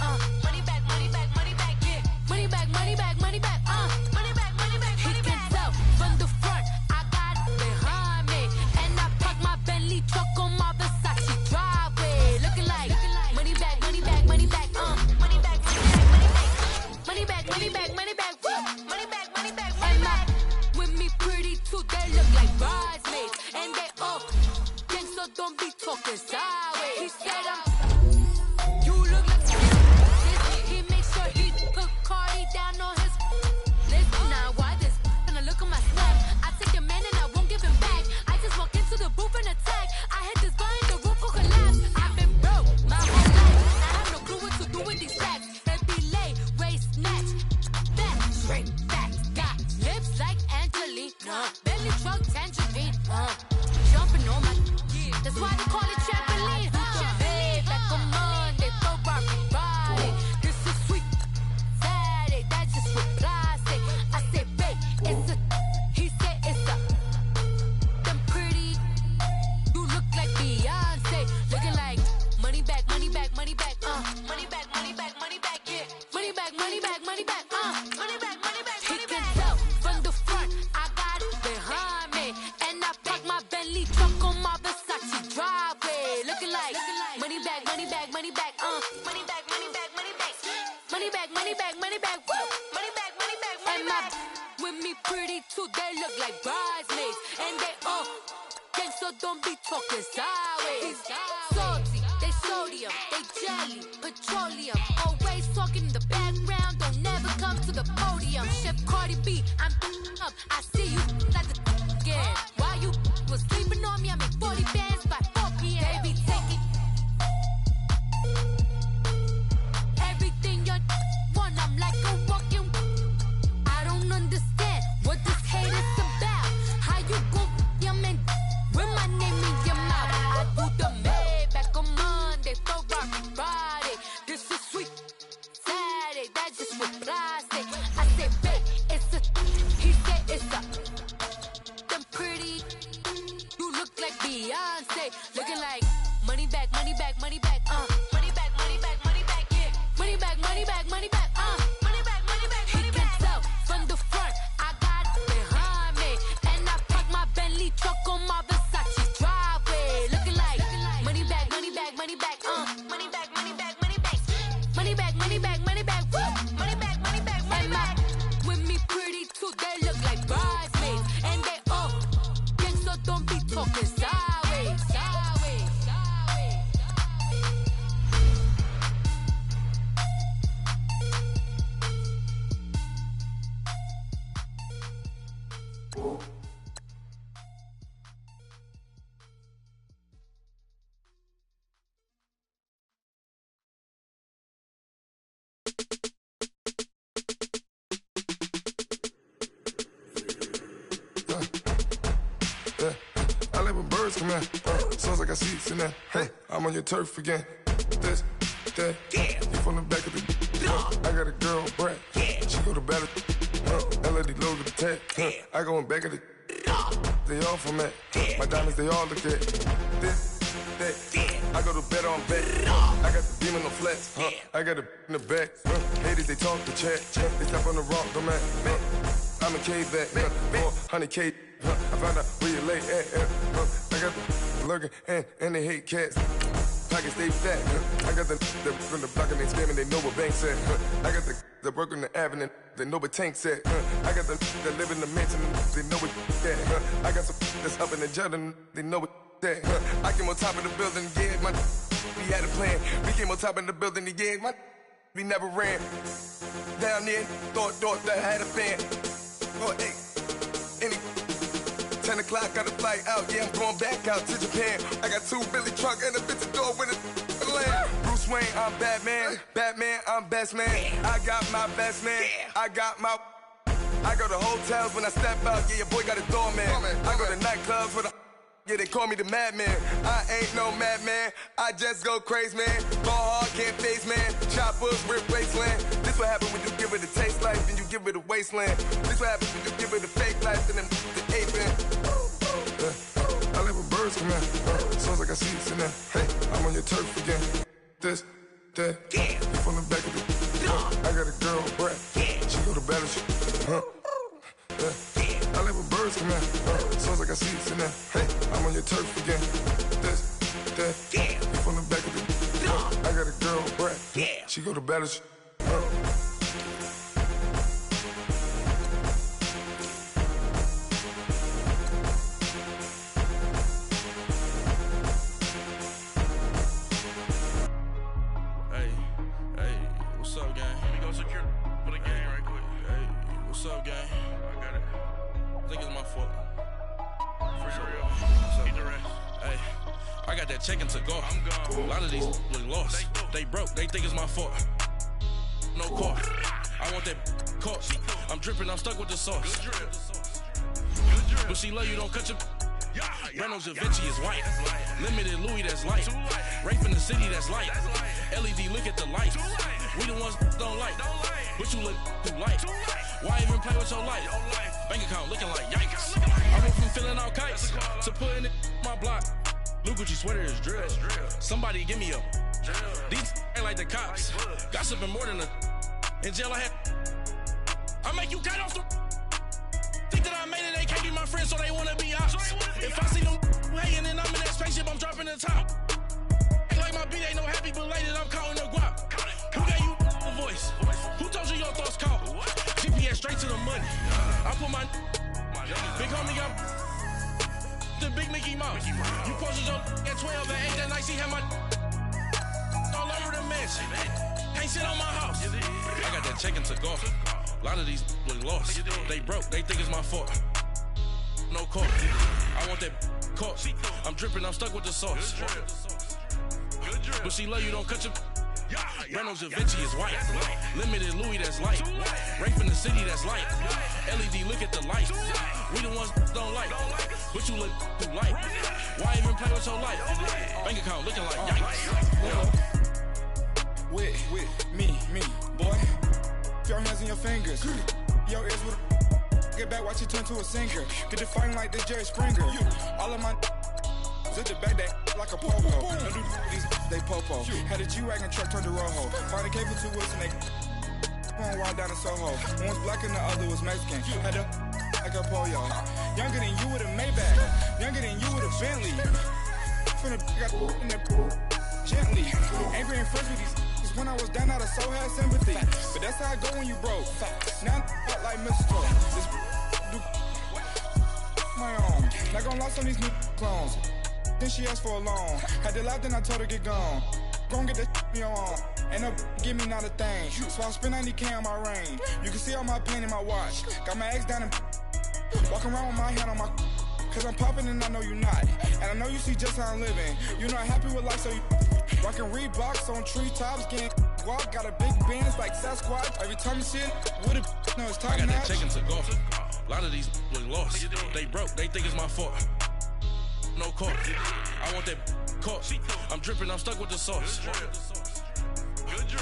money back, money back, money back, yeah, money back, money back, money back, money back, money back, money back. He can tell from the front, I got it behind me, and I park my Bentley truck on my Versace driveway, looking like money back, money back, money back, money back, money back, money back, money back, woo, money back, money back, money back. With me pretty too, they look like bridesmaids, and they all gang, so don't be talking sideways. He said you look like he makes sure he put Cardi down on his list. Now why this? Gonna look at my snap. I take your man and I won't give him back. I Belly truck, tangerine, jumping on my, that's why they call it trampoline, Hey, back on Monday, throw rock Friday. This is sweet Saturday, that's just with plastic. I say, babe, it's a, he said it's a, them pretty, you look like Beyonce, looking like money back, money back, money back, money back, money back, money back, yeah, money back, money back, money back, money back, money back, he can tell from the front, I got it behind me, and I park my Bentley truck on my Versace driveway, looking like money back, money back, money back, money back, money back, money back, money back, money back, money back, woo, money back, money back, money back, with me pretty too, they look like bridesmaids, and they all gang, so don't be talking sideways. Salty, they sodium, they jelly, petroleum. Always talking in the background, don't never come to the podium. Chef Cardi B, I'm up. I see you like the again. While you was sleeping on me, I make 40 bands by 4 p.m. They be taking everything you want. I'm like a walking. I don't understand what this hate is about. How you go, your man? With my name in your mouth, I do the Maybach on Monday, throw rock Friday. This is sweet Saturday, that's just with plastic. I say, babe, it's a, he said it's a, them pretty, you look like Beyonce, looking like money back, money back, money back, money back, money back, money back, yeah, money back, money back, money back, money back, money back, money back. He can tell from the front, I got it behind me, and I park my Bentley truck on my Versace driveway, looking like money back, money back, money back, money back, money back, money back, money back, money back, money back, woo, money back, money back, money back. With me pretty too, they look like bridesmaids, and they all gang, so don't be talking sideways, sideways, sideways. Yeah, I like when birds come in. Sounds like I seats in there. Hey, I'm on your turf again. This, that, you from the back of the. I got a girl, Brad. She go to battle. LED logo the tag. I go in back of the. They all from that. My diamonds, they all look at. This, that. I go to bed on bed. I got the demon on flats. I got it in the back. Haters, they talk to chat. They step on the rock, don't matter. I'm a cave back. 400K. I found out where you lay at. I got the lurking and they hate cats. Pockets stay fat. I got the from the block and they scamming, they know what banks at. I got the work on the avenue, they know what tanks at. I got the that live in the mansion, they know what that. I got some that's up in the Jordan, they know what that. I came on top of the building, yeah, my we had a plan. We came on top of the building, yeah, my we never ran. Down there, thought that I had a fan. Oh, hey, any 10 o'clock, got a flight out, yeah, I'm going back out to Japan. I got 2 Billy truck and a bitch door with a land. Bruce Wayne, I'm Batman. Batman, I'm best man. I got my best man. I got my. I go to hotels when I step out, yeah, your boy got a doorman. I go to nightclubs with a. Yeah, they call me the madman. I ain't no madman. I just go crazy, man. Ball hard, can't face, man. Choppers, rip wasteland. This what happen when you give it a taste life and you give it a wasteland. This what happens when you give it a fake life and then the ape in. I live with birds come in. Sounds like I seats in there. Hey, I'm on your turf again. This, that, you from the back of the. I got a girl, Brad. She go to battle. I live with birds come in. Sounds like I seats in there. Hey, I'm on your turf again. This, that, you from the back of the. I got a girl, Brad. She go to battle. Checking to go. A lot of these look lost. They broke. They think it's my fault. No car. I want that car. I'm dripping. I'm stuck with the sauce. But she love you, don't cut your. Reynolds Da Vinci is white. Limited Louis, that's light. Rape in the city, that's light. LED, look at the lights. We the ones don't like. But you look too light. Why even play with your life? Bank account looking like yikes. I went from filling out kites to putting it in my block. Blue Gucci sweater is drill. Somebody give me a. These ain't like the cops. Gossiping more than a. In jail I had. I make you cut off the. Think that I made it, they can't be my friends, so they wanna be ops. If I see them hating and I'm in that spaceship, I'm dropping the top. Ain't like my beat ain't no happy, but later I'm counting the guap. Who gave you the voice? Who told you your thoughts count? GPS straight to the money. I put my big homie up the big Mickey Mouse. You posted your at 12 and 8 that night, she had my all over the mansion. Can't sit on my house. I got that check into golf. A lot of these look lost. They broke, they think it's my fault. No court. I want that court. I'm dripping, I'm stuck with the sauce. But she love you, don't cut your. Reynolds Da Vinci is white. Limited Louis, that's light. Rape in the city, that's light. LED, look at the lights. We the ones don't like. But you look too light. Why even play with your life? Bank account looking like yikes. With me, boy. Your hands and your fingers. Your ears with a get back, watch you turn to a singer. Get the fighting like this Jerry Springer. All of my zip the back that like a popo. No do these they popo. Had a G-Wagon truck turned to Rojo. Find a cable 2 wheels and they on wild down in Soho. One was black and the other was Mexican. Had a like a pollo. Younger than you with a Maybach. Younger than you with a Bentley. From the got in the gently. Angry and friends with these. When I was down, I so had sympathy. But that's how I go when you broke. Now I'm like Mr. This do my own. Not gonna lie on these new clones. Then she asked for a loan. Had to laugh, then I told her get gone. Gon' get that me on. And up, give me not a thing. So I spend 90K on my range. You can see all my pain in my watch. Got my ex down and walking around with my hand on my. Cause I'm popping and I know you not. And I know you see just how I'm living. You're not happy with life, so you. Rockin' Reeboks on treetops, getting guap. Got a big band, it's like Sasquatch. Every time you see it, with it, no, it's time. I got that check into golf. A lot of these look lost. They broke, they think it's my fault. No court. I want that court. I'm dripping, I'm stuck with the sauce.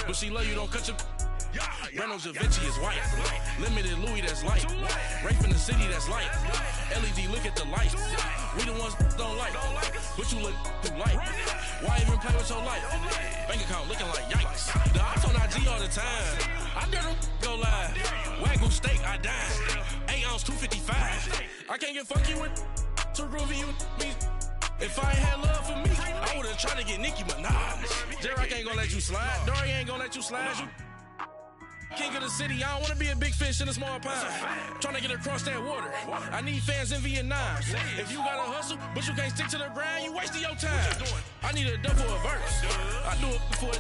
But she love you, don't cut your. Reynolds Da Vinci is white. Limited Louis, that's light. Rape in the city, that's light. LED, look at the lights. We the ones don't like. But you look too light. Why even play with your life? Bank account looking like yikes. The ops on IG all the time. I dare them go live. Wagyu steak, I dine. 8 ounce, 255. I can't get funky with too groovy you me. If I ain't had love for me, I would've tried to get Nicki Minaj. Derek ain't gonna let you slide. Dory ain't gonna let you slide. You king of the city, I don't wanna be a big fish in a small pond. Trying to get across that water. I need fans in Vietnam. If you gotta hustle, but you can't stick to the grind, you wasting your time. I need a double a verse. I do it before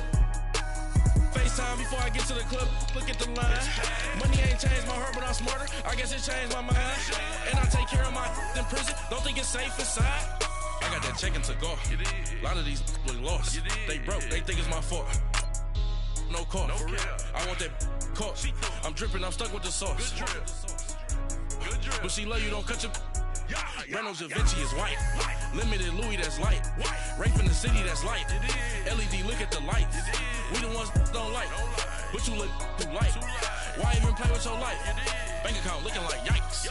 FaceTime before I get to the club. Look at the line. Money ain't changed my heart, but I'm smarter. I guess it changed my mind. And I take care of my in prison. Don't think it's safe inside. I got that check into golf. A lot of these look lost. They broke, they think it's my fault. No court. I want that court. I'm dripping, I'm stuck with the sauce. But she love you, don't cut your. Reynolds Da Vinci is white. Limited Louis, that's light. Rape in the city, that's light. LED, look at the lights. We the ones don't like. But you look too light. Why even play with your life? Bank account looking like yikes.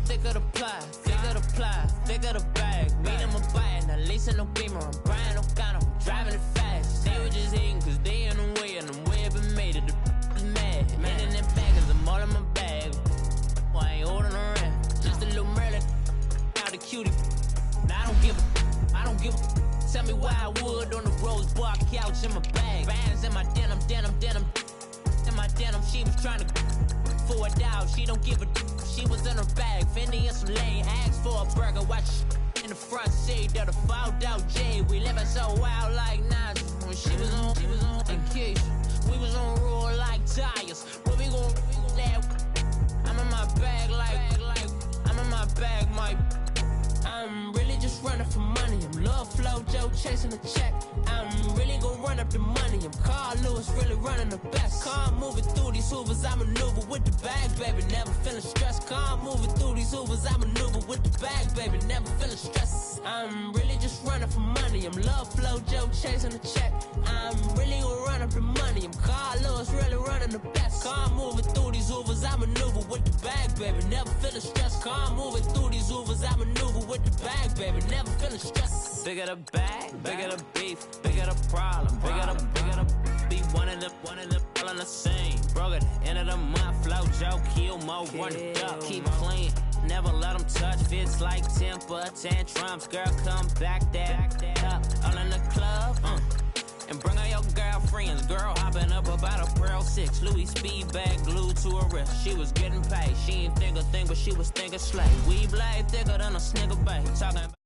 Thicker the ply, thicker the bag. Meet them a bite, now lease in no beamer. I'm Brian O'Connor, I'm driving it fast. They were just hating cause they in the way, and I'm way up and made it. The is mad. Man in that bag is a out, she don't give a she was in her bag, Fendi and some lane, asked for a burger, watch in the front seat, that a fouled out J. We living so wild like Nas. When she was on and Keisha, we was on roll like tires. Where we gon' I'm in my bag like I'm in my bag, Mike. I'm really just running for money. I'm Love Flow Joe chasing the check. I'm really gon' run up the money. I'm Carl Lewis, really running the best. Car moving through these Hoovers, I maneuver with the bag, baby. Never feeling stressed. Car moving through these Hoovers, I maneuver with the bag, baby. Never feeling stressed. I'm really just running for money. I'm Love Flow Joe chasing the check. I'm really gon' run up the money. I'm Carl Lewis, really running the best. Car moving through these Hoovers, I maneuver with the bag, baby. Never feeling stressed. Car moving through these Hoovers, I maneuver with the bag, baby. Never feeling stressed. Bigger the bag, bigger the beef, bigger the problem, bigger the be one in the all in the same. Broke at the end of the month, flow Joe, kill mo, run it up, keep clean. Never let them touch, fits like temper tantrums. Girl, come back there, up, all in the club, and bring all your girlfriends. Girl hopping up about a Pearl 6 Louis speed bag glued to her wrist. She was getting paid, she ain't think a thing, but she was thinking slay. We blade thicker than a snigger bait. Talking about